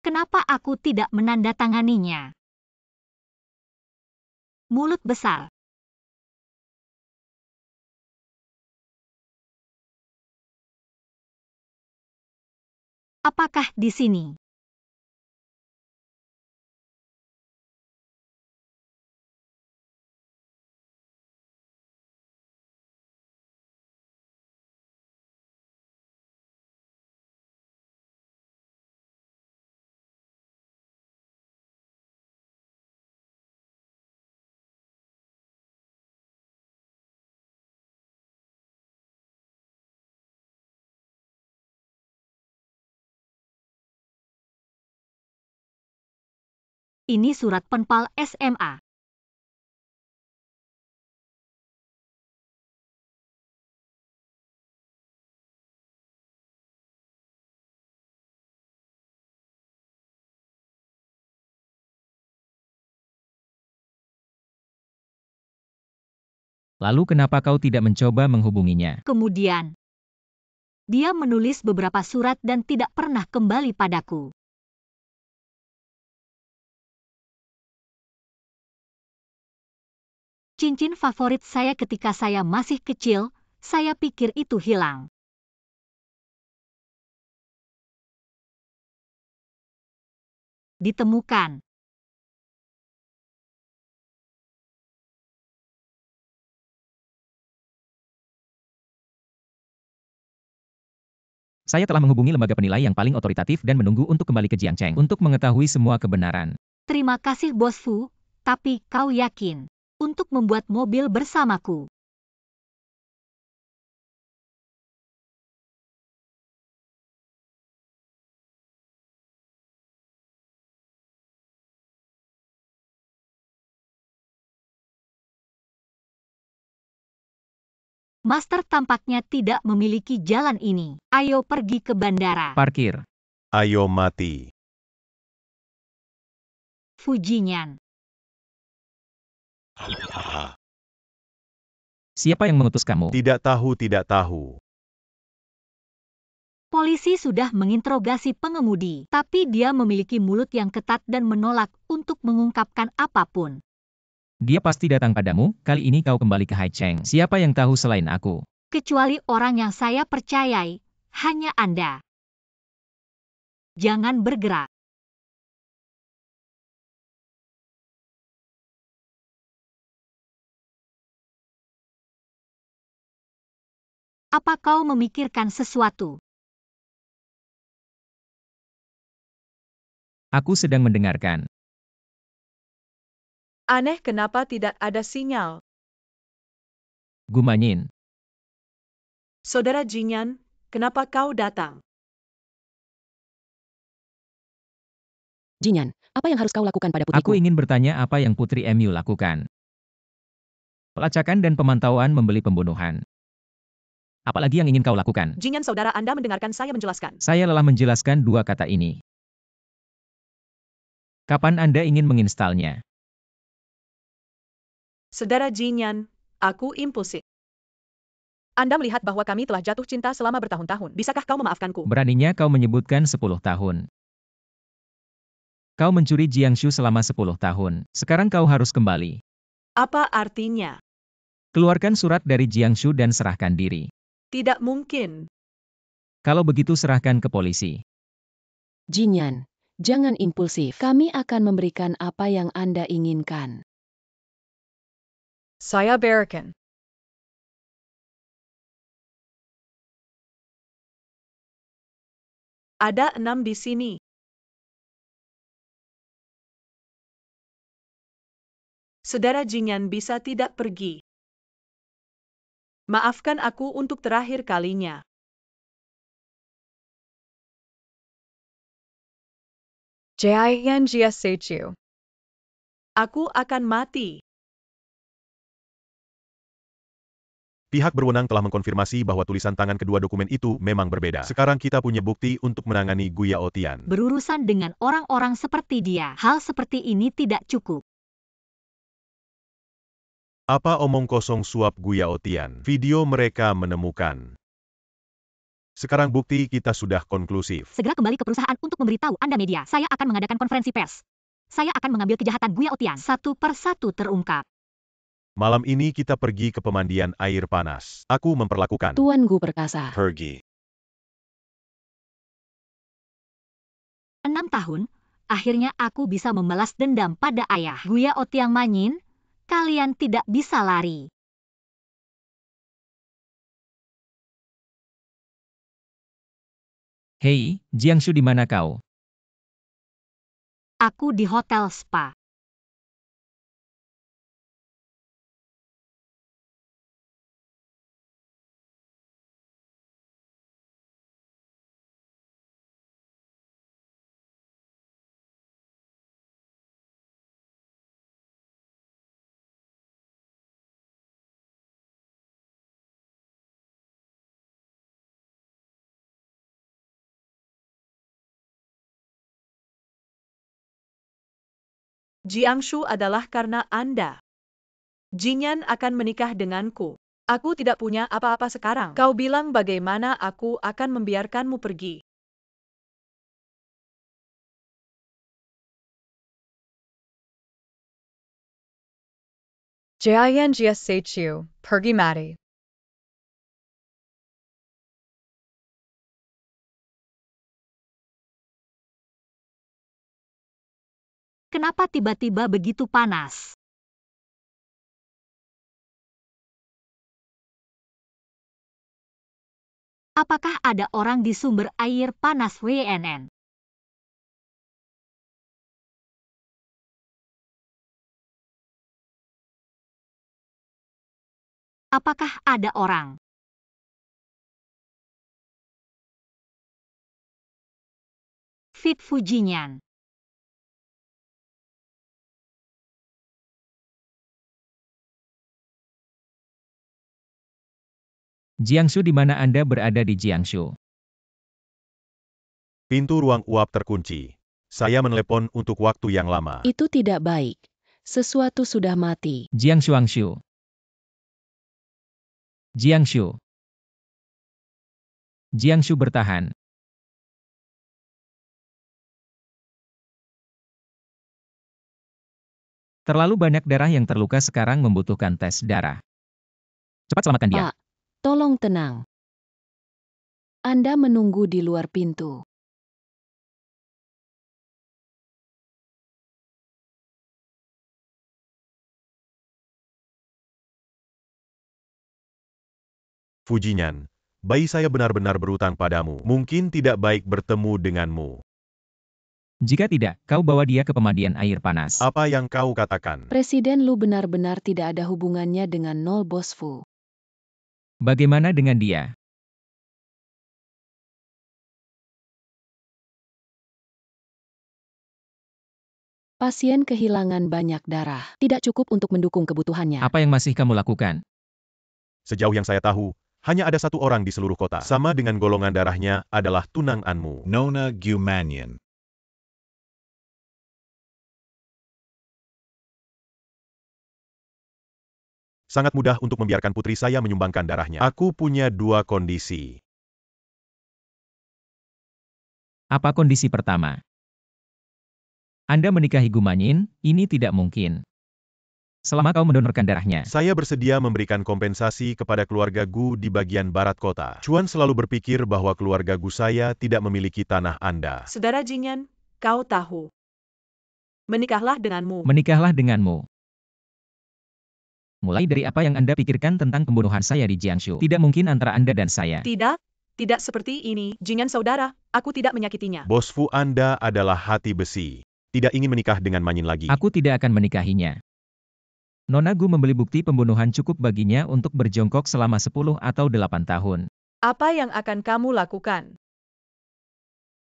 Kenapa aku tidak menandatanganinya? Mulut besar. Apakah di sini? Ini surat penpal SMA. Lalu kenapa kau tidak mencoba menghubunginya? Kemudian, dia menulis beberapa surat dan tidak pernah kembali padaku. Cincin favorit saya ketika saya masih kecil, saya pikir itu hilang. Ditemukan. Saya telah menghubungi lembaga penilai yang paling otoritatif dan menunggu untuk kembali ke Jiangcheng untuk mengetahui semua kebenaran. Terima kasih Bos Fu, tapi kau yakin untuk membuat mobil bersamaku? Master tampaknya tidak memiliki jalan ini. Ayo pergi ke bandara. Parkir. Ayo mati. Fujinyan. Siapa yang mengutus kamu? Tidak tahu, tidak tahu. Polisi sudah menginterogasi pengemudi, tapi dia memiliki mulut yang ketat dan menolak untuk mengungkapkan apapun. Dia pasti datang padamu, kali ini kau kembali ke Haicheng. Siapa yang tahu selain aku? Kecuali orang yang saya percayai, hanya Anda. Jangan bergerak. Apa kau memikirkan sesuatu? Aku sedang mendengarkan. Aneh kenapa tidak ada sinyal. Gumanyin. Saudara Jinyan, kenapa kau datang? Jinyan, apa yang harus kau lakukan pada putriku? Aku ingin bertanya apa yang Putri Emu lakukan. Pelacakan dan pemantauan membeli pembunuhan. Apalagi yang ingin kau lakukan? Jinyan saudara Anda mendengarkan saya menjelaskan. Saya lelah menjelaskan dua kata ini. Kapan Anda ingin menginstalnya? Saudara Jinyan, aku impulsif. Anda melihat bahwa kami telah jatuh cinta selama bertahun-tahun. Bisakah kau memaafkanku? Beraninya kau menyebutkan 10 tahun. Kau mencuri Jiangshu selama 10 tahun. Sekarang kau harus kembali. Apa artinya? Keluarkan surat dari Jiangshu dan serahkan diri. Tidak mungkin. Kalau begitu serahkan ke polisi. Jinyan, jangan impulsif. Kami akan memberikan apa yang Anda inginkan. Saya berikan. Ada 6 di sini. Saudara Jinyan bisa tidak pergi. Maafkan aku untuk terakhir kalinya. Jian Jia Seichu. Aku akan mati. Pihak berwenang telah mengkonfirmasi bahwa tulisan tangan kedua dokumen itu memang berbeda. Sekarang kita punya bukti untuk menangani Gu Yaotian. Berurusan dengan orang-orang seperti dia, hal seperti ini tidak cukup. Apa omong kosong suap Gu Yaotian? Video mereka menemukan. Sekarang bukti kita sudah konklusif. Segera kembali ke perusahaan untuk memberitahu Anda media. Saya akan mengadakan konferensi pers. Saya akan mengambil kejahatan Gu Yaotian satu persatu terungkap. Malam ini kita pergi ke pemandian air panas. Aku memperlakukan Tuan Gu perkasa. pergi. 6 tahun, akhirnya aku bisa membalas dendam pada ayah. Gu Yaotian Manyin, kalian tidak bisa lari. Hei, Jiangshu di mana kau? Aku di hotel spa. Jiangshu adalah karena Anda. Jinyan akan menikah denganku. Aku tidak punya apa-apa sekarang. Kau bilang bagaimana aku akan membiarkanmu pergi. Jian Jia Seichu. Pergi mati. Kenapa tiba-tiba begitu panas? Apakah ada orang di sumber air panas WNN? Apakah ada orang? Fit Fujinyan. Jiangshu di mana Anda berada di Jiangshu? Pintu ruang uap terkunci. Saya menelepon untuk waktu yang lama. Itu tidak baik. Sesuatu sudah mati. Jiangshu. Jiangshu. Jiangshu bertahan. Terlalu banyak darah yang terluka sekarang membutuhkan tes darah. Cepat selamatkan dia. Pak, tolong tenang. Anda menunggu di luar pintu. Fujinyan, bayi saya benar-benar berutang padamu. Mungkin tidak baik bertemu denganmu. Jika tidak, kau bawa dia ke pemandian air panas. Apa yang kau katakan? Presiden Lu benar-benar tidak ada hubungannya dengan Nol Bos Fu. Bagaimana dengan dia? Pasien kehilangan banyak darah. Tidak cukup untuk mendukung kebutuhannya. Apa yang masih kamu lakukan? Sejauh yang saya tahu, hanya ada satu orang di seluruh kota. Sama dengan golongan darahnya adalah tunanganmu. Nona Gumanyan. Sangat mudah untuk membiarkan putri saya menyumbangkan darahnya. Aku punya 2 kondisi. Apa kondisi pertama? Anda menikahi Gumanyin, ini tidak mungkin. Selama kau mendonorkan darahnya. Saya bersedia memberikan kompensasi kepada keluarga Gu di bagian barat kota. Chuan selalu berpikir bahwa keluarga Gu saya tidak memiliki tanah Anda. Saudara Jingyan, kau tahu. Menikahlah denganmu. Menikahlah denganmu. Mulai dari apa yang Anda pikirkan tentang pembunuhan saya di Jiangsu? Tidak mungkin antara Anda dan saya. Tidak seperti ini. Jingyan saudara, aku tidak menyakitinya. Bos Fu Anda adalah hati besi. Tidak ingin menikah dengan Manyin lagi. Aku tidak akan menikahinya. Nona Gu membeli bukti pembunuhan cukup baginya untuk berjongkok selama 10 atau 8 tahun. Apa yang akan kamu lakukan?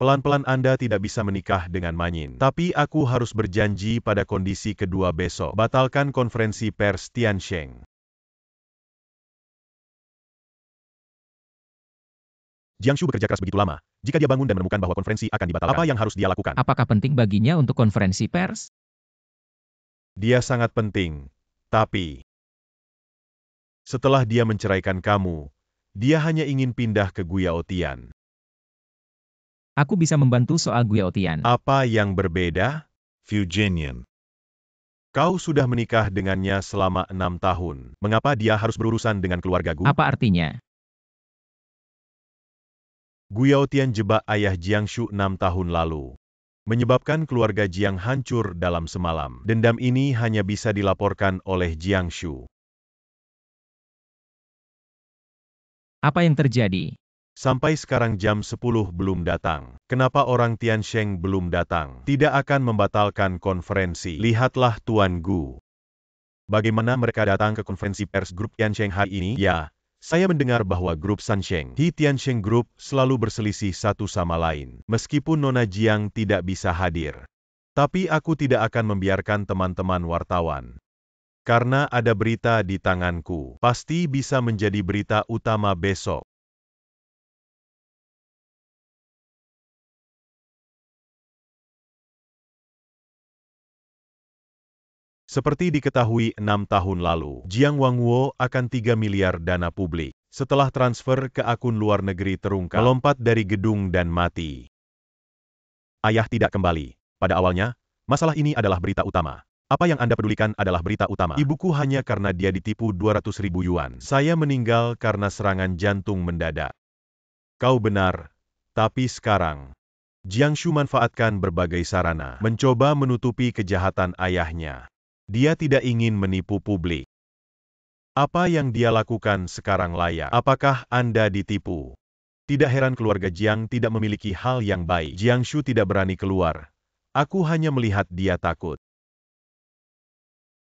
Pelan-pelan Anda tidak bisa menikah dengan Manyin. Tapi aku harus berjanji pada kondisi kedua besok. Batalkan konferensi pers Tiansheng. Jiangsu bekerja keras begitu lama. Jika dia bangun dan menemukan bahwa konferensi akan dibatalkan, apa yang harus dia lakukan? Apakah penting baginya untuk konferensi pers? Dia sangat penting. Tapi, setelah dia menceraikan kamu, dia hanya ingin pindah ke Guyaotian. Aku bisa membantu soal Guyaotian. Apa yang berbeda? Fujian. Kau sudah menikah dengannya selama 6 tahun. Mengapa dia harus berurusan dengan keluarga Gu? Apa artinya? Guyaotian jebak ayah Jiangsu 6 tahun lalu. Menyebabkan keluarga Jiang hancur dalam semalam. Dendam ini hanya bisa dilaporkan oleh Jiangsu. Apa yang terjadi? Sampai sekarang jam 10 belum datang. Kenapa orang Tiansheng belum datang? Tidak akan membatalkan konferensi. Lihatlah Tuan Gu. Bagaimana mereka datang ke konferensi pers grup Tiansheng hari ini? Ya, saya mendengar bahwa grup Sansheng, Hi Tiansheng Group, selalu berselisih satu sama lain. Meskipun Nona Jiang tidak bisa hadir. Tapi aku tidak akan membiarkan teman-teman wartawan. Karena ada berita di tanganku. Pasti bisa menjadi berita utama besok. Seperti diketahui 6 tahun lalu, Jiang Wangwo akan 3 miliar dana publik. Setelah transfer ke akun luar negeri terungkap, melompat dari gedung dan mati. Ayah tidak kembali. Pada awalnya, masalah ini adalah berita utama. Apa yang Anda pedulikan adalah berita utama. Ibuku hanya karena dia ditipu 200.000 yuan. Saya meninggal karena serangan jantung mendadak. Kau benar, tapi sekarang, Jiangsu manfaatkan berbagai sarana, mencoba menutupi kejahatan ayahnya. Dia tidak ingin menipu publik. Apa yang dia lakukan sekarang layak? Apakah Anda ditipu? Tidak heran keluarga Jiang tidak memiliki hal yang baik. Jiangsu tidak berani keluar. Aku hanya melihat dia takut.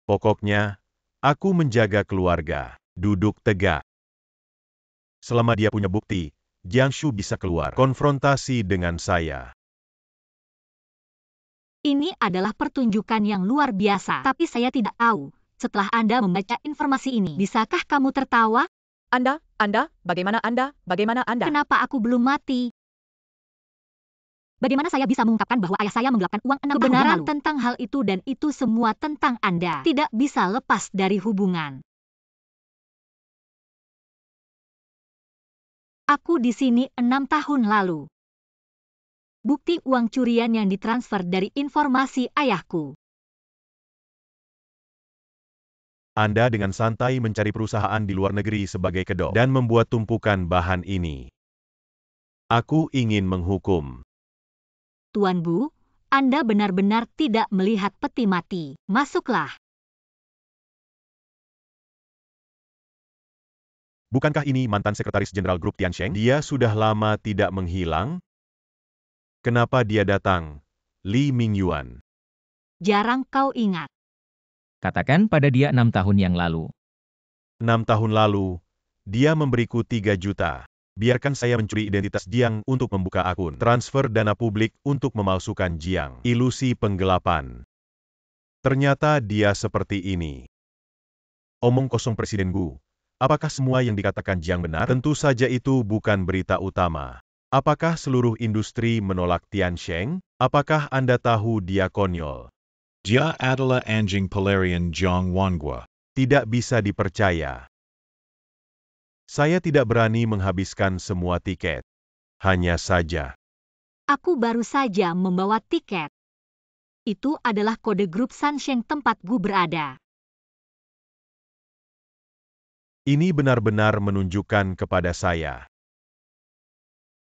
Pokoknya, aku menjaga keluarga. Duduk tegak. Selama dia punya bukti, Jiangsu bisa keluar. Konfrontasi dengan saya. Ini adalah pertunjukan yang luar biasa, tapi saya tidak tahu. Setelah Anda membaca informasi ini, bisakah kamu tertawa? Anda, bagaimana Anda? Kenapa aku belum mati? Bagaimana saya bisa mengungkapkan bahwa ayah saya menggelapkan uang 6 tahun lalu? Kebenaran tentang hal itu dan itu semua tentang Anda. Tidak bisa lepas dari hubungan. Aku di sini 6 tahun lalu. Bukti uang curian yang ditransfer dari informasi ayahku. Anda dengan santai mencari perusahaan di luar negeri sebagai kedok dan membuat tumpukan bahan ini. Aku ingin menghukum. Tuan Bu, Anda benar-benar tidak melihat peti mati. Masuklah. Bukankah ini mantan sekretaris jenderal grup Tiansheng? Dia sudah lama tidak menghilang? Kenapa dia datang? Li Mingyuan. Jarang kau ingat. Katakan pada dia 6 tahun yang lalu. 6 tahun lalu, dia memberiku 3 juta. Biarkan saya mencuri identitas Jiang untuk membuka akun. Transfer dana publik untuk memalsukan Jiang. Ilusi penggelapan. Ternyata dia seperti ini. Omong kosong Presiden Gu. Apakah semua yang dikatakan Jiang benar? Tentu saja itu bukan berita utama. Apakah seluruh industri menolak Tiansheng? Apakah Anda tahu dia konyol? Dia adalah anjing pelarian Jiang Wangwo. Tidak bisa dipercaya. Saya tidak berani menghabiskan semua tiket. Hanya saja. Aku baru saja membawa tiket. Itu adalah kode grup Sansheng tempat Gu berada. Ini benar-benar menunjukkan kepada saya.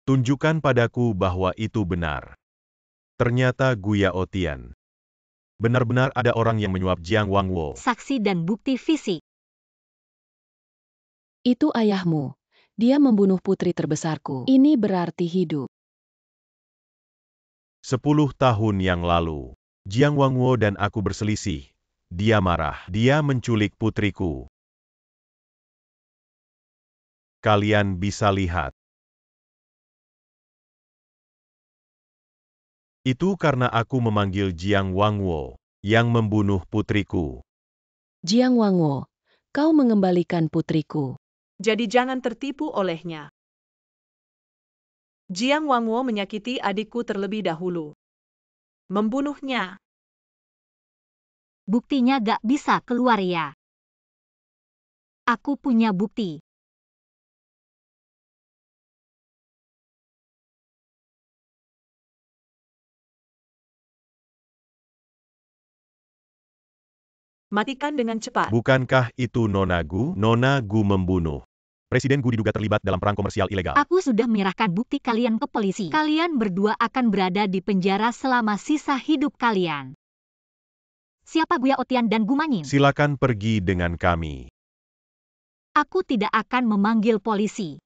Tunjukkan padaku bahwa itu benar. Ternyata Gu Yaotian. Benar-benar ada orang yang menyuap Jiang Wangwo. Saksi dan bukti fisik. Itu ayahmu. Dia membunuh putri terbesarku. Ini berarti hidup. 10 tahun yang lalu, Jiang Wangwo dan aku berselisih. Dia marah. Dia menculik putriku. Kalian bisa lihat. Itu karena aku memanggil Jiang Wangwo, yang membunuh putriku. Jiang Wangwo, kau mengembalikan putriku. Jadi jangan tertipu olehnya. Jiang Wangwo menyakiti adikku terlebih dahulu. Membunuhnya. Buktinya gak bisa keluar ya. Aku punya bukti. Matikan dengan cepat. Bukankah itu Nona Gu? Nona Gu membunuh. Presiden Gu diduga terlibat dalam perang komersial ilegal. Aku sudah menyerahkan bukti kalian ke polisi. Kalian berdua akan berada di penjara selama sisa hidup kalian. Siapa Gu Yaotian dan Gu Manyin? Silakan pergi dengan kami. Aku tidak akan memanggil polisi.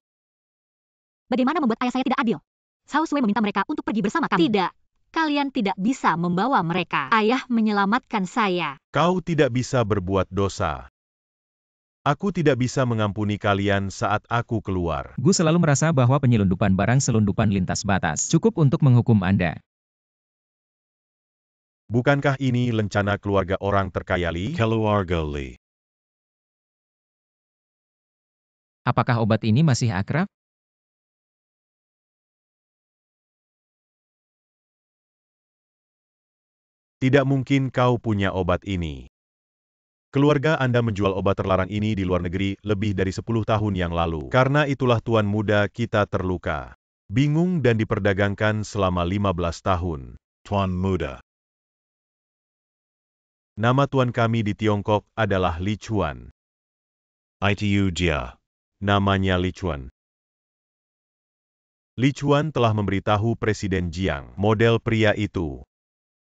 Bagaimana membuat ayah saya tidak adil? Cao Sui meminta mereka untuk pergi bersama kami. Tidak. Kalian tidak bisa membawa mereka. Ayah menyelamatkan saya. Kau tidak bisa berbuat dosa. Aku tidak bisa mengampuni kalian saat aku keluar. Gu selalu merasa bahwa penyelundupan barang selundupan lintas batas cukup untuk menghukum Anda. Bukankah ini lencana keluarga orang terkaya Li? Keluarga Li. Apakah obat ini masih akrab? Tidak mungkin kau punya obat ini. Keluarga Anda menjual obat terlarang ini di luar negeri lebih dari 10 tahun yang lalu. Karena itulah tuan muda kita terluka. Bingung dan diperdagangkan selama 15 tahun. Tuan Muda. Nama tuan kami di Tiongkok adalah Li Chuan. Itu dia. Namanya Li Chuan. Li Chuan telah memberitahu Presiden Jiang, model pria itu.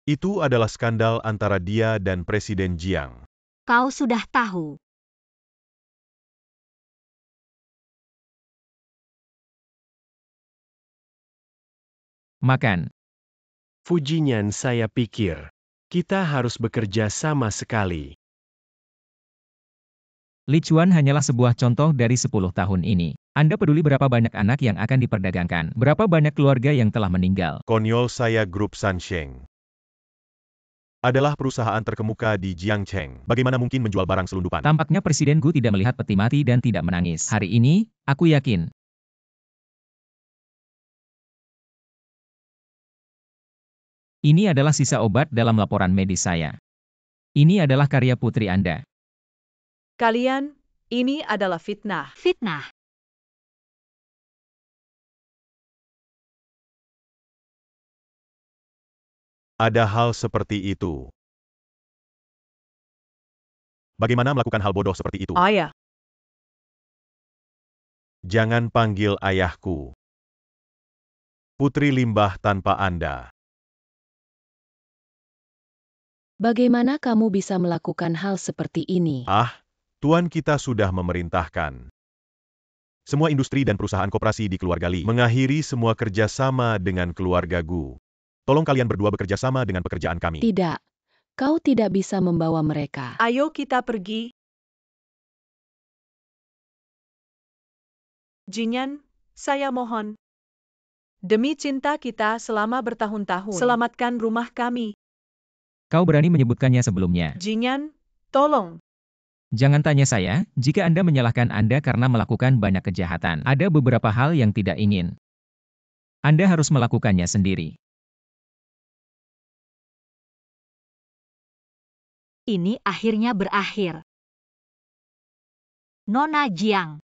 Itu adalah skandal antara dia dan Presiden Jiang. Kau sudah tahu. Makan. Fujinyan, saya pikir kita harus bekerja sama sekali. Li Chuan hanyalah sebuah contoh dari 10 tahun ini. Anda peduli berapa banyak anak yang akan diperdagangkan? Berapa banyak keluarga yang telah meninggal? Konyol, saya grup Sansheng adalah perusahaan terkemuka di Jiangcheng. Bagaimana mungkin menjual barang selundupan? Tampaknya Presiden Gu tidak melihat peti mati dan tidak menangis. Hari ini, aku yakin. Ini adalah sisa obat dalam laporan medis saya. Ini adalah karya putri Anda. Kalian, ini adalah fitnah. Fitnah. Ada hal seperti itu. Bagaimana melakukan hal bodoh seperti itu? Ayah. Jangan panggil ayahku. Putri limbah tanpa Anda. Bagaimana kamu bisa melakukan hal seperti ini? Ah, Tuan kita sudah memerintahkan. Semua industri dan perusahaan koperasi di keluarga Li mengakhiri semua kerjasama dengan keluarga Gu. Tolong kalian berdua bekerja sama dengan pekerjaan kami. Tidak. Kau tidak bisa membawa mereka. Ayo kita pergi. Jinyan, saya mohon. Demi cinta kita selama bertahun-tahun, selamatkan rumah kami. Kau berani menyebutkannya sebelumnya. Jinyan, tolong. Jangan tanya saya, jika Anda menyalahkan Anda karena melakukan banyak kejahatan. Ada beberapa hal yang tidak ingin. Anda harus melakukannya sendiri. Ini akhirnya berakhir. Nona Jiang.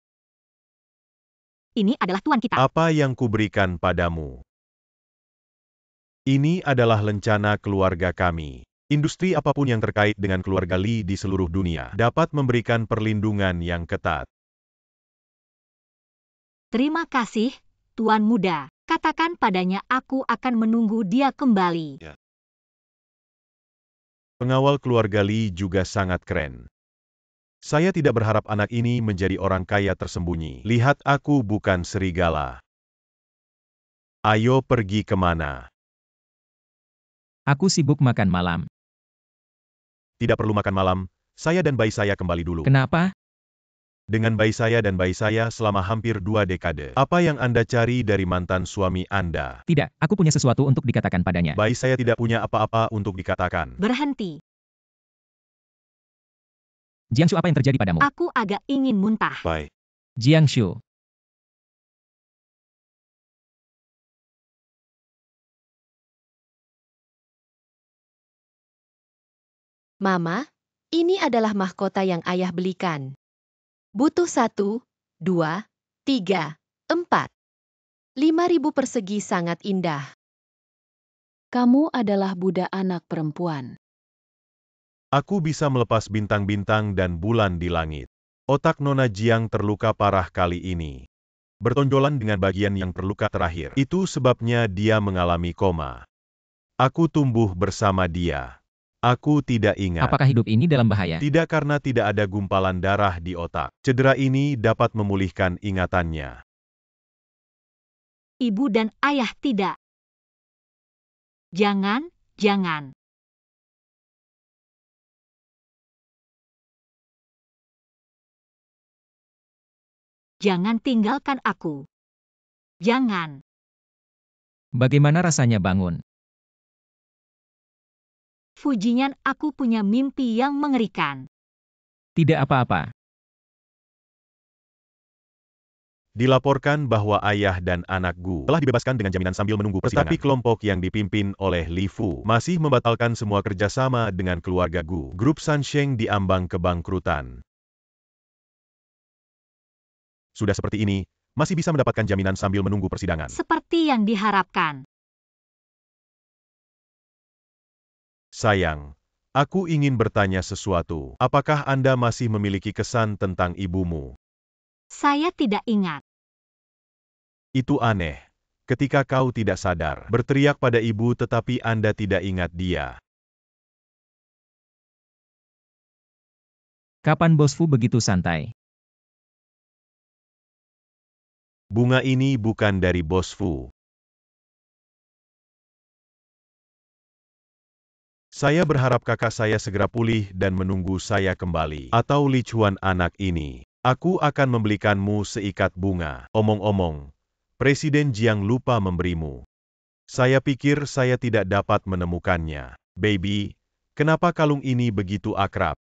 Ini adalah tuan kita. Apa yang kuberikan padamu? Ini adalah lencana keluarga kami. Industri apapun yang terkait dengan keluarga Lee di seluruh dunia dapat memberikan perlindungan yang ketat. Terima kasih, Tuan Muda. Katakan padanya aku akan menunggu dia kembali. Pengawal keluarga Lee juga sangat keren. Saya tidak berharap anak ini menjadi orang kaya tersembunyi. Lihat, aku bukan serigala. Ayo pergi kemana? Aku sibuk makan malam. Tidak perlu makan malam, saya dan bayi saya kembali dulu. Kenapa? Dengan bayi saya dan bayi saya selama hampir 2 dekade. Apa yang Anda cari dari mantan suami Anda? Tidak, aku punya sesuatu untuk dikatakan padanya. Bayi saya tidak punya apa-apa untuk dikatakan. Berhenti. Jiangshu, apa yang terjadi padamu? Aku agak ingin muntah. Baik. Jiangshu. Mama, ini adalah mahkota yang ayah belikan. Butuh 1, 2, 3, 4. 5.000 persegi sangat indah. Kamu adalah budak anak perempuan. Aku bisa melepas bintang-bintang dan bulan di langit. Otak Nona Jiang terluka parah kali ini. Bertonjolan dengan bagian yang terluka terakhir. Itu sebabnya dia mengalami koma. Aku tumbuh bersama dia. Aku tidak ingat. Apakah hidup ini dalam bahaya? Tidak, karena tidak ada gumpalan darah di otak. Cedera ini dapat memulihkan ingatannya. Ibu dan ayah tidak. Jangan, jangan. Jangan tinggalkan aku. Jangan. Bagaimana rasanya bangun? Fujinyan, aku punya mimpi yang mengerikan. Tidak apa-apa. Dilaporkan bahwa ayah dan anak Gu telah dibebaskan dengan jaminan sambil menunggu persidangan. Tetapi kelompok yang dipimpin oleh Li Fu masih membatalkan semua kerjasama dengan keluarga Gu. Grup Sansheng diambang kebangkrutan. Sudah seperti ini, masih bisa mendapatkan jaminan sambil menunggu persidangan. Seperti yang diharapkan. Sayang, aku ingin bertanya sesuatu. Apakah Anda masih memiliki kesan tentang ibumu? Saya tidak ingat. Itu aneh. Ketika kau tidak sadar, berteriak pada ibu tetapi Anda tidak ingat dia. Kapan Bos Fu begitu santai? Bunga ini bukan dari Bos Fu. Saya berharap kakak saya segera pulih dan menunggu saya kembali. Atau Li Chuan anak ini. Aku akan membelikanmu seikat bunga. Omong-omong, Presiden Jiang lupa memberimu. Saya pikir saya tidak dapat menemukannya. Baby, kenapa kalung ini begitu akrab?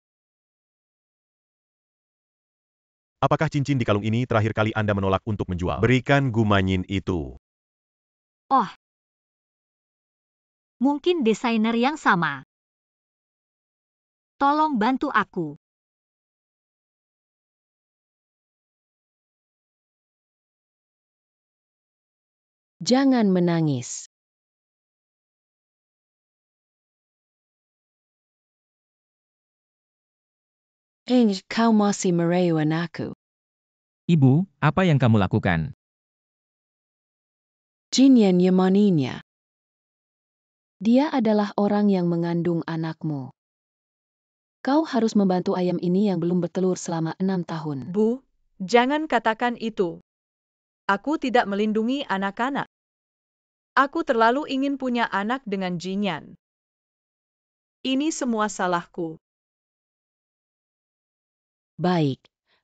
Apakah cincin di kalung ini terakhir kali Anda menolak untuk menjual? Berikan Gumanyin itu. Oh. Mungkin desainer yang sama. Tolong bantu aku. Jangan menangis. Kau masih merayu anakku. Ibu, apa yang kamu lakukan? Jinyan Yamaninya. Dia adalah orang yang mengandung anakmu. Kau harus membantu ayam ini yang belum bertelur selama 6 tahun. Bu, jangan katakan itu. Aku tidak melindungi anak-anak. Aku terlalu ingin punya anak dengan Jinyan. Ini semua salahku. Baik,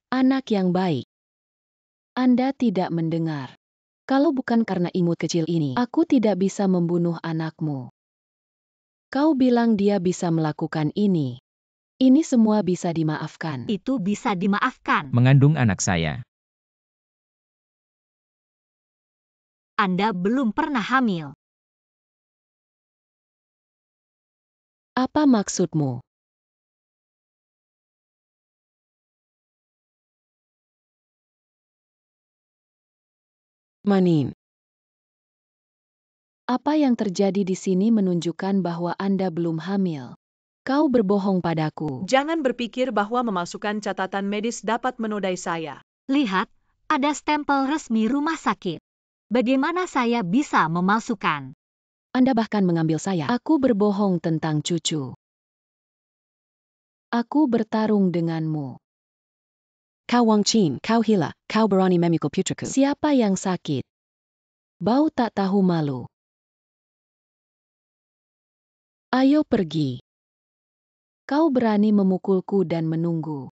anak yang baik. Anda tidak mendengar. Kalau bukan karena imut kecil ini, aku tidak bisa membunuh anakmu. Kau bilang dia bisa melakukan ini. Ini semua bisa dimaafkan. Itu bisa dimaafkan. Mengandung anak saya. Anda belum pernah hamil. Apa maksudmu? Manin. Apa yang terjadi di sini menunjukkan bahwa Anda belum hamil. Kau berbohong padaku. Jangan berpikir bahwa memasukkan catatan medis dapat menodai saya. Lihat, ada stempel resmi rumah sakit. Bagaimana saya bisa memalsukan? Anda bahkan mengambil saya. Aku berbohong tentang cucu. Aku bertarung denganmu. Kau Wang Qin, kau hila, kau berani memikul putraku. Siapa yang sakit? Bau tak tahu malu. Ayo pergi. Kau berani memukulku dan menunggu.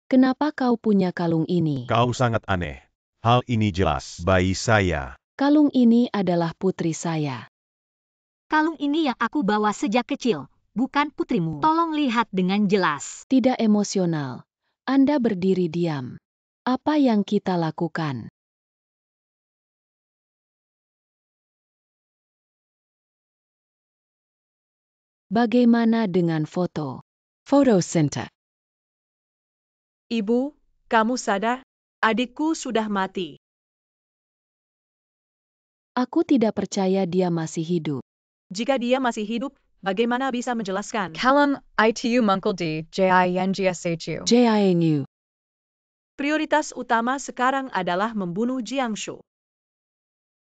Kenapa kau punya kalung ini? Kau sangat aneh. Hal ini jelas bayi saya. Kalung ini adalah putri saya. Kalung ini yang aku bawa sejak kecil, bukan putrimu. Tolong lihat dengan jelas. Tidak emosional. Anda berdiri diam. Apa yang kita lakukan? Bagaimana dengan foto? Photo center. Ibu, kamu sadar? Adikku sudah mati. Aku tidak percaya dia masih hidup. Jika dia masih hidup, bagaimana bisa menjelaskan? Kalam itu Munkle D JINGSHU. JINU. Prioritas utama sekarang adalah membunuh Jiangshu.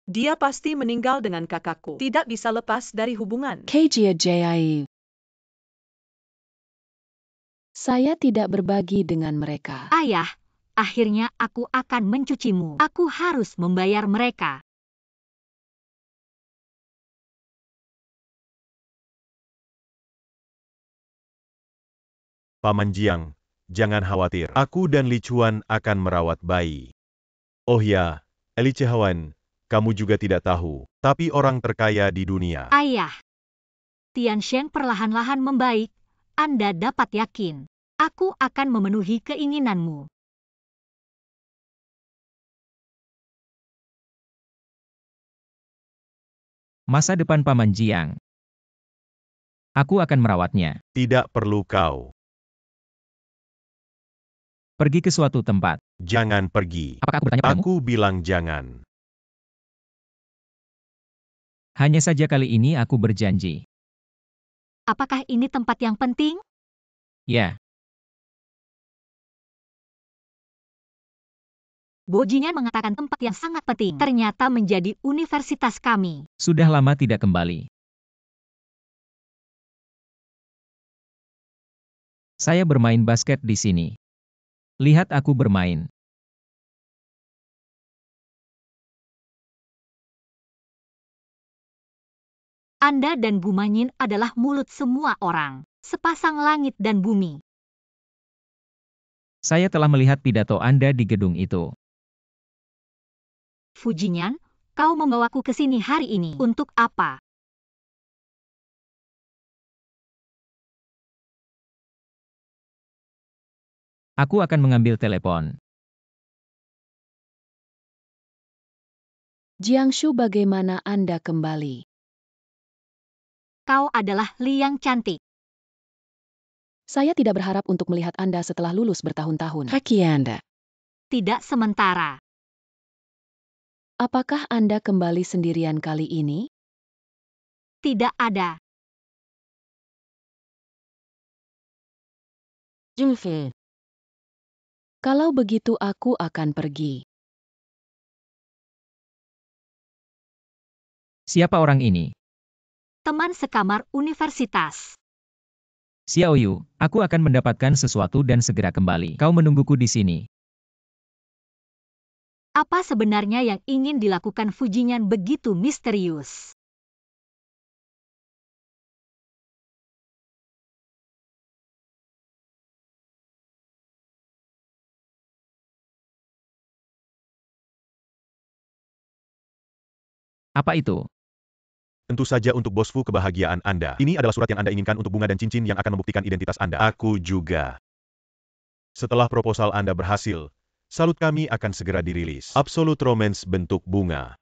Dia pasti meninggal dengan kakakku. Tidak bisa lepas dari hubungan. KJIU. Saya tidak berbagi dengan mereka. Ayah, akhirnya aku akan mencucimu. Aku harus membayar mereka. Paman Jiang, jangan khawatir. Aku dan Li Chuan akan merawat bayi. Oh ya, Li Chehawan, kamu juga tidak tahu, tapi orang terkaya di dunia. Ayah, Tian Shen perlahan-lahan membaik. Anda dapat yakin. Aku akan memenuhi keinginanmu. Masa depan Paman Jiang. Aku akan merawatnya. Tidak perlu kau. Pergi ke suatu tempat. Jangan pergi. Apakah aku bertanya padamu? Aku bilang jangan. Hanya saja kali ini aku berjanji. Apakah ini tempat yang penting? Ya, Bojingan mengatakan tempat yang sangat penting. Ternyata menjadi universitas kami. sudah lama tidak kembali. Saya bermain basket di sini. Lihat aku bermain. Anda dan Bu Manyin adalah mulut semua orang. Sepasang langit dan bumi. Saya telah melihat pidato Anda di gedung itu. Fujinyan, kau membawaku ke sini hari ini. Untuk apa? Aku akan mengambil telepon. Jiangshu, bagaimana Anda kembali? Kau adalah Li yang cantik. Saya tidak berharap untuk melihat Anda setelah lulus bertahun-tahun. Kaki Anda. Tidak sementara. Apakah Anda kembali sendirian kali ini? Tidak ada. Jungfe. Kalau begitu aku akan pergi. Siapa orang ini? Teman sekamar universitas. Xiao Yu, aku akan mendapatkan sesuatu dan segera kembali. Kau menungguku di sini. Apa sebenarnya yang ingin dilakukan Fujinyan begitu misterius? Apa itu? Tentu saja untuk bosku kebahagiaan Anda. Ini adalah surat yang Anda inginkan untuk bunga dan cincin yang akan membuktikan identitas Anda. Aku juga. Setelah proposal Anda berhasil, salut kami akan segera dirilis. Absolute Romance bentuk bunga.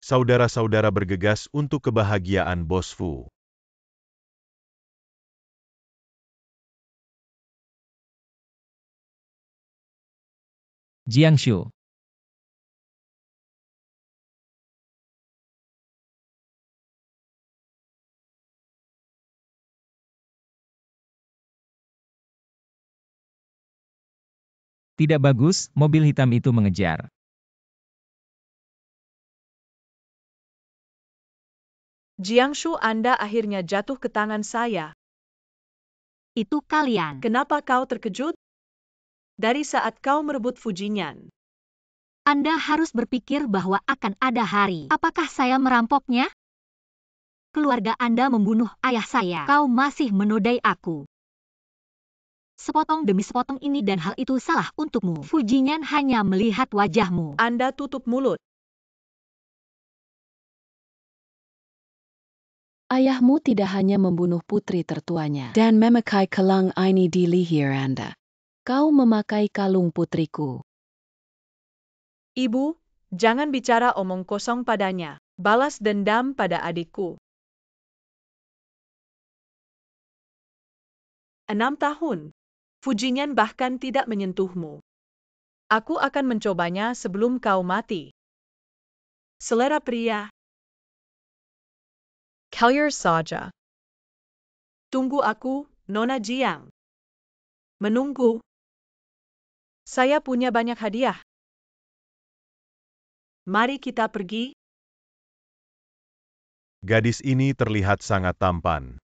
Saudara-saudara bergegas untuk kebahagiaan bosku. Jiangshu. Tidak bagus, mobil hitam itu mengejar. Jiangshu, Anda akhirnya jatuh ke tangan saya. Itu kalian. Kenapa kau terkejut? Dari saat kau merebut Fujinyan. Anda harus berpikir bahwa akan ada hari. Apakah saya merampoknya? Keluarga Anda membunuh ayah saya. Kau masih menodai aku. Sepotong demi sepotong ini dan hal itu salah untukmu. Fujinyan hanya melihat wajahmu. Anda tutup mulut. Ayahmu tidak hanya membunuh putri tertuanya dan memakai gelang ini di leher Anda. Kau memakai kalung putriku. Ibu, jangan bicara omong kosong padanya. Balas dendam pada adikku. 6 tahun. Fujinyan bahkan tidak menyentuhmu. Aku akan mencobanya sebelum kau mati. Selera pria. Kellyer saja. Tunggu aku, Nona Jiang. Menunggu. Saya punya banyak hadiah. Mari kita pergi. Gadis ini terlihat sangat tampan.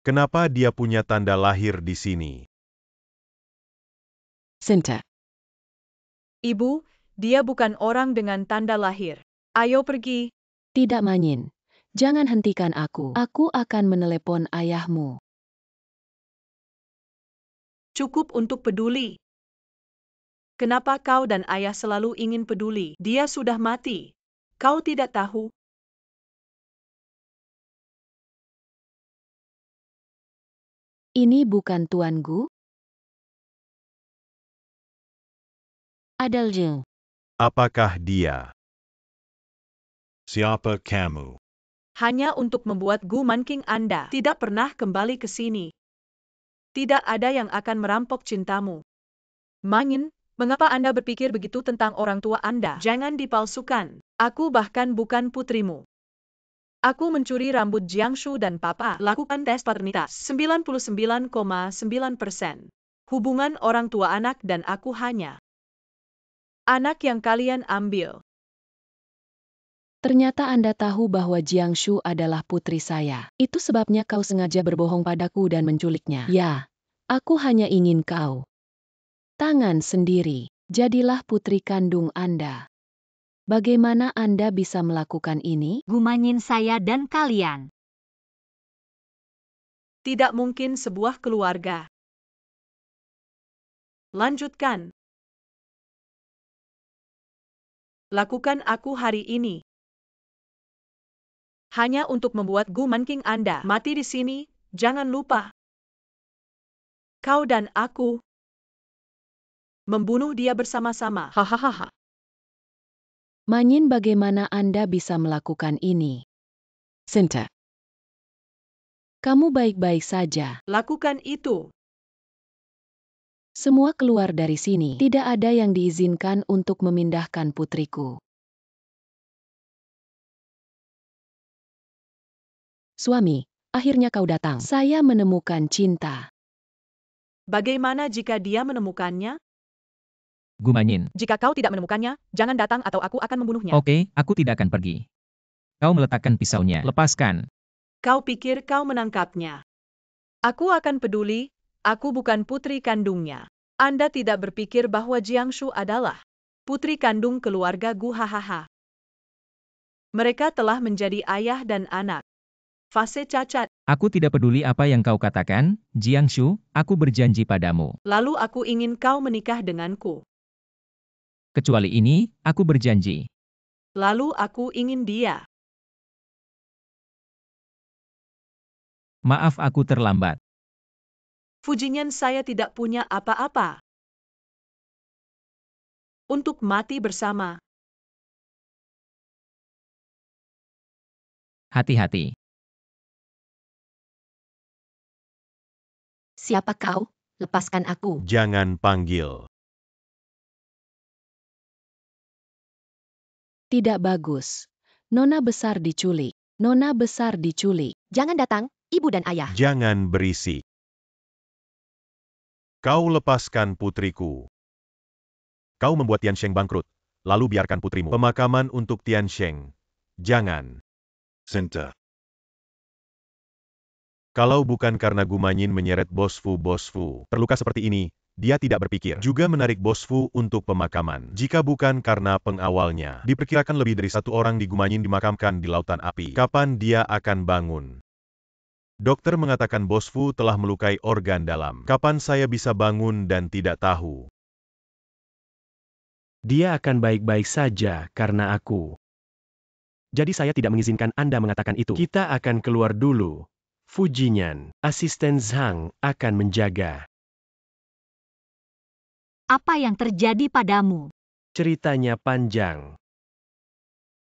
Kenapa dia punya tanda lahir di sini? Sinta. Ibu, dia bukan orang dengan tanda lahir. Ayo pergi. Tidak Manyin. Jangan hentikan aku. Aku akan menelepon ayahmu. Cukup untuk peduli. Kenapa kau dan ayah selalu ingin peduli? Dia sudah mati. Kau tidak tahu? Ini bukan Tuan Gu? Adalje. Apakah dia? Siapa kamu? Hanya untuk membuat Gu Manking Anda tidak pernah kembali ke sini. Tidak ada yang akan merampok cintamu. Manyin, mengapa Anda berpikir begitu tentang orang tua Anda? Jangan dipalsukan. Aku bahkan bukan putrimu. Aku mencuri rambut Jiangshu dan Papa. Lakukan tes paternitas. 99,9%. Hubungan orang tua anak dan aku hanya anak yang kalian ambil. Ternyata Anda tahu bahwa Jiangshu adalah putri saya. Itu sebabnya kau sengaja berbohong padaku dan menculiknya. Ya, aku hanya ingin kau. Tangan sendiri, jadilah putri kandung Anda. Bagaimana Anda bisa melakukan ini? Gumanyin saya dan kalian. Tidak mungkin sebuah keluarga. Lanjutkan. Lakukan aku hari ini. Hanya untuk membuat Gu Manking Anda mati di sini, jangan lupa. Kau dan aku membunuh dia bersama-sama. Hahaha. Manyin, bagaimana Anda bisa melakukan ini? Sinta. Kamu baik-baik saja. Lakukan itu. Semua keluar dari sini. Tidak ada yang diizinkan untuk memindahkan putriku. Suami, akhirnya kau datang. Saya menemukan cinta. Bagaimana jika dia menemukannya? Gu Manyin. Jika kau tidak menemukannya, jangan datang atau aku akan membunuhnya. Oke, aku tidak akan pergi. Kau meletakkan pisaunya. Lepaskan. Kau pikir kau menangkapnya? Aku akan peduli, aku bukan putri kandungnya. Anda tidak berpikir bahwa Jiangshu adalah putri kandung keluarga Gu, hahaha. Mereka telah menjadi ayah dan anak. Fase cacat. Aku tidak peduli apa yang kau katakan, Jiangshu, aku berjanji padamu. Lalu aku ingin kau menikah denganku. Kecuali ini, aku berjanji. Lalu aku ingin dia. Maaf aku terlambat. Fujinyan, saya tidak punya apa-apa. Untuk mati bersama. Hati-hati. Siapa kau? Lepaskan aku. Jangan panggil. Tidak bagus. Nona besar diculik. Nona besar diculik. Jangan datang, ibu dan ayah. Jangan berisik. Kau lepaskan putriku. Kau membuat Tiansheng bangkrut, lalu biarkan putrimu. Pemakaman untuk Tiansheng. Jangan. Sinta. Kalau bukan karena Gumanyin menyeret Bos Fu terluka seperti ini, dia tidak berpikir juga menarik Bos Fu untuk pemakaman. Jika bukan karena pengawalnya, diperkirakan lebih dari 1 orang di Gumanyin dimakamkan di lautan api. Kapan dia akan bangun? Dokter mengatakan Bos Fu telah melukai organ dalam. Kapan saya bisa bangun dan tidak tahu? Dia akan baik-baik saja karena aku. Jadi saya tidak mengizinkan Anda mengatakan itu. Kita akan keluar dulu. Fujinyan, asisten Zhang, akan menjaga. Apa yang terjadi padamu? Ceritanya panjang.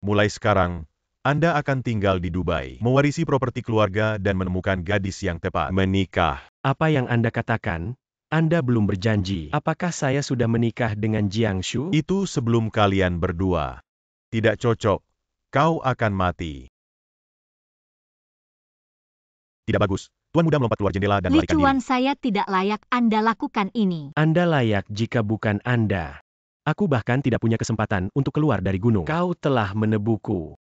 Mulai sekarang, Anda akan tinggal di Dubai, mewarisi properti keluarga dan menemukan gadis yang tepat. Menikah. Apa yang Anda katakan? Anda belum berjanji. Apakah saya sudah menikah dengan Jiangshu? Itu sebelum kalian berdua. Tidak cocok. Kau akan mati. Tidak bagus. Tuan muda melompat keluar jendela dan melarikan Licuan, diri. saya tidak layak Anda lakukan ini. Anda layak jika bukan Anda. Aku bahkan tidak punya kesempatan untuk keluar dari gunung. Kau telah menebuku.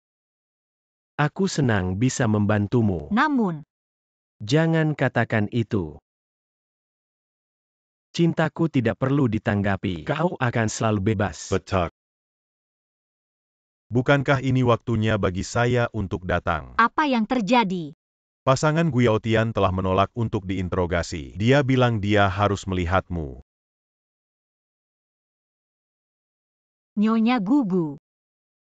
Aku senang bisa membantumu. Namun, Jangan katakan itu. Cintaku tidak perlu ditanggapi. Kau akan selalu bebas. Batak. Bukankah ini waktunya bagi saya untuk datang? apa yang terjadi? Pasangan Guyaotian telah menolak untuk diinterogasi. Dia bilang dia harus melihatmu. Nyonya Gugu.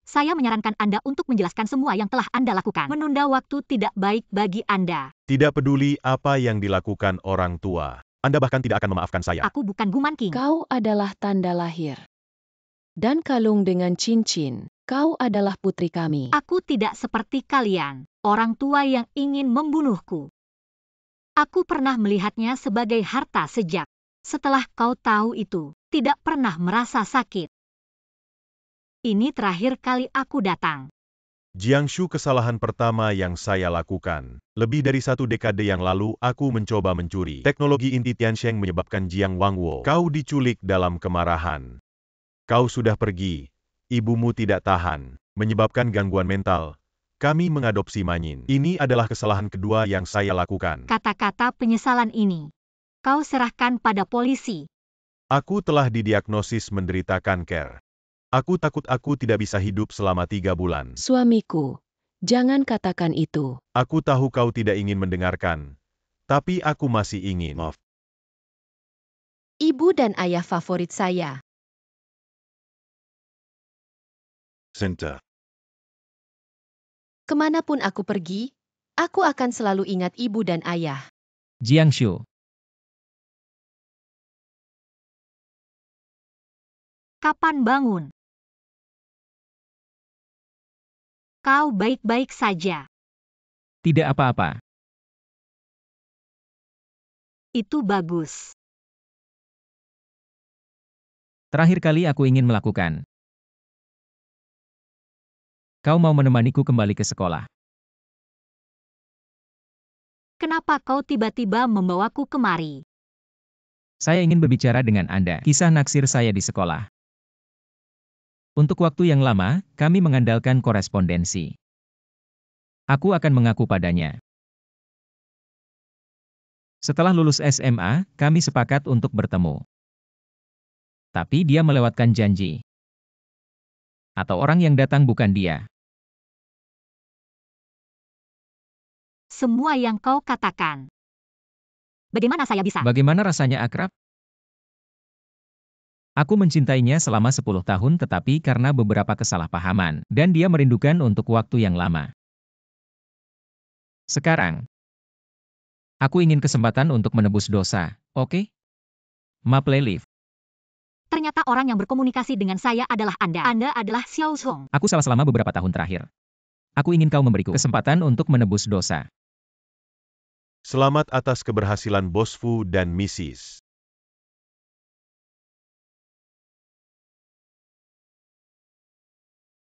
Saya menyarankan Anda untuk menjelaskan semua yang telah Anda lakukan. Menunda waktu tidak baik bagi Anda. Tidak peduli apa yang dilakukan orang tua. Anda bahkan tidak akan memaafkan saya. Aku bukan Guman King. Kau adalah tanda lahir. Dan kalung dengan cincin. Kau adalah putri kami. Aku tidak seperti kalian, orang tua yang ingin membunuhku. Aku pernah melihatnya sebagai harta sejak. Setelah kau tahu itu, tidak pernah merasa sakit. Ini terakhir kali aku datang. Jiangshu, kesalahan pertama yang saya lakukan. Lebih dari 1 dekade yang lalu, aku mencoba mencuri. Teknologi inti Tiansheng menyebabkan Jiang Wangwo. Kau diculik dalam kemarahan. Kau sudah pergi. Ibumu tidak tahan. Menyebabkan gangguan mental. Kami mengadopsi Manyin. Ini adalah kesalahan kedua yang saya lakukan. Kata-kata penyesalan ini, kau serahkan pada polisi. Aku telah didiagnosis menderita kanker. Aku takut aku tidak bisa hidup selama 3 bulan. Suamiku, jangan katakan itu. Aku tahu kau tidak ingin mendengarkan. Tapi aku masih ingin. Maaf. Ibu dan ayah favorit saya. Sinta. Kemanapun aku pergi, aku akan selalu ingat ibu dan ayah. Jiangshu. Kapan bangun? Kau baik-baik saja. Tidak apa-apa. Itu bagus. Terakhir kali aku ingin melakukan. Kau mau menemaniku kembali ke sekolah. Kenapa kau tiba-tiba membawaku kemari? Saya ingin berbicara dengan Anda. Kisah naksir saya di sekolah. Untuk waktu yang lama, kami mengandalkan korespondensi. Aku akan mengaku padanya. Setelah lulus SMA, kami sepakat untuk bertemu. Tapi dia melewatkan janji. Atau orang yang datang bukan dia. Semua yang kau katakan. Bagaimana saya bisa? Bagaimana rasanya akrab? Aku mencintainya selama 10 tahun tetapi karena beberapa kesalahpahaman, dan dia merindukan untuk waktu yang lama. Sekarang, aku ingin kesempatan untuk menebus dosa, oke? Maple Leaf. Ternyata orang yang berkomunikasi dengan saya adalah Anda. Anda adalah Xiao Song. Aku salah selama beberapa tahun terakhir. Aku ingin kau memberiku kesempatan untuk menebus dosa. Selamat atas keberhasilan Bos Fu dan Mrs.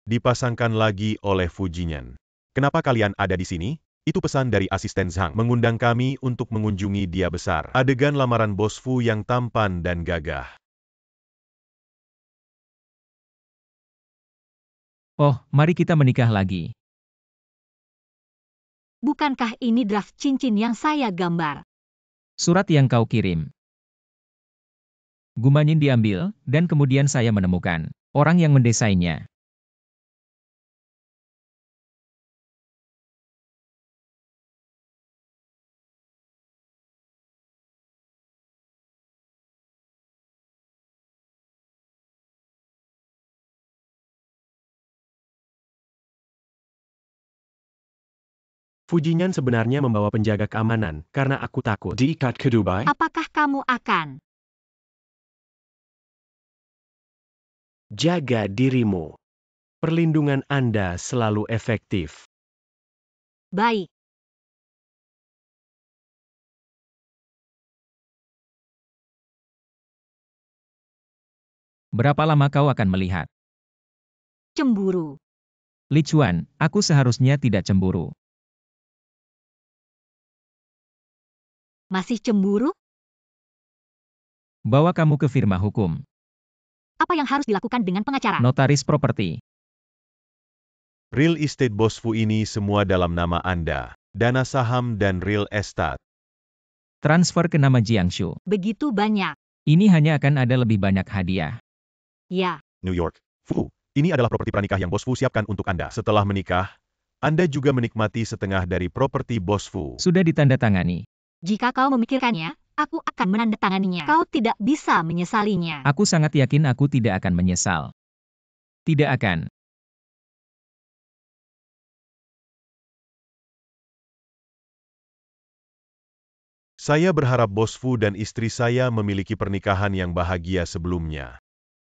Dipasangkan lagi oleh Fujinyan. Kenapa kalian ada di sini? Itu pesan dari asisten Zhang, mengundang kami untuk mengunjungi dia besar. Adegan lamaran Bos Fu yang tampan dan gagah. Oh, mari kita menikah lagi. Bukankah ini draft cincin yang saya gambar? Surat yang kau kirim. Gumanyin diambil, dan kemudian saya menemukan orang yang mendesainnya. Fujinyan sebenarnya membawa penjaga keamanan, karena aku takut diikat ke Dubai. Apakah kamu akan Jaga dirimu. Perlindungan Anda selalu efektif. baik? Berapa lama kau akan melihat? Cemburu. Li Chuan, aku seharusnya tidak cemburu. Masih cemburu? Bawa kamu ke firma hukum. Apa yang harus dilakukan dengan pengacara? Notaris properti. Real estate Bos Fu ini semua dalam nama Anda. Dana saham dan real estate. Transfer ke nama Jiangshu. Begitu banyak. Ini hanya akan ada lebih banyak hadiah. Ya, New York. Fu, ini adalah properti pranikah yang Bos Fu siapkan untuk Anda. Setelah menikah, Anda juga menikmati setengah dari properti Bos Fu. Sudah ditandatangani. jika kau memikirkannya, aku akan menandatanganinya. Kau tidak bisa menyesalinya. Aku sangat yakin aku tidak akan menyesal. Tidak akan. Saya berharap Bos Fu dan istri saya memiliki pernikahan yang bahagia sebelumnya.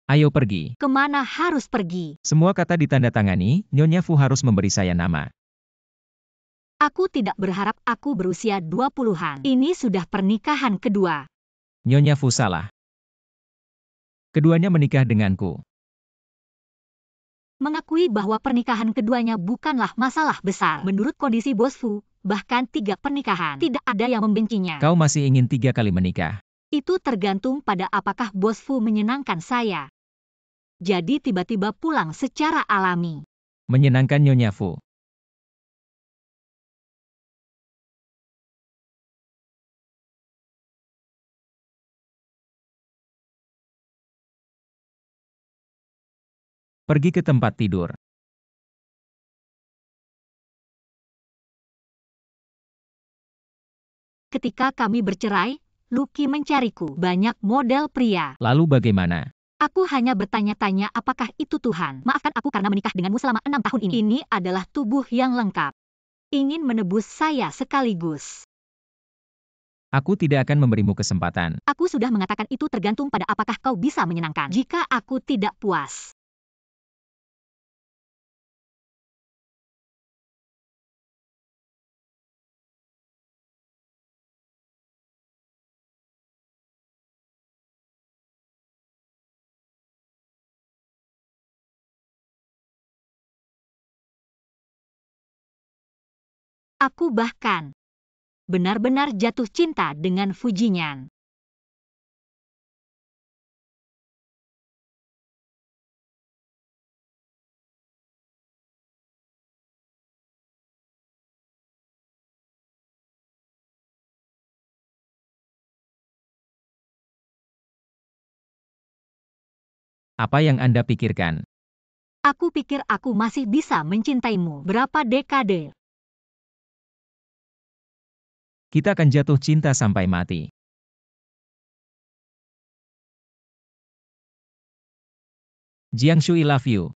Ayo pergi. Kemana harus pergi? Semua kata ditandatangani, Nyonya Fu harus memberi saya nama. Aku tidak berharap aku berusia 20-an. Ini sudah pernikahan kedua. Nyonya Fu salah. Keduanya menikah denganku. Mengakui bahwa pernikahan keduanya bukanlah masalah besar. Menurut kondisi Bos Fu, bahkan 3 pernikahan, tidak ada yang membencinya. Kau masih ingin 3 kali menikah. Itu tergantung pada apakah Bos Fu menyenangkan saya. Jadi tiba-tiba pulang secara alami. Menyenangkan Nyonya Fu. Pergi ke tempat tidur. Ketika kami bercerai, Lucky mencariku. Banyak model pria. Lalu bagaimana? Aku hanya bertanya-tanya apakah itu Tuhan. Maafkan aku karena menikah denganmu selama 6 tahun ini. Ini adalah tubuh yang lengkap. Ingin menebus saya sekaligus. Aku tidak akan memberimu kesempatan. Aku sudah mengatakan itu tergantung pada apakah kau bisa menyenangkan. Jika aku tidak puas. Aku bahkan benar-benar jatuh cinta dengan Fujinyan. Apa yang Anda pikirkan? Aku pikir aku masih bisa mencintaimu berapa dekade. Kita akan jatuh cinta sampai mati. Jiangshu, I love you.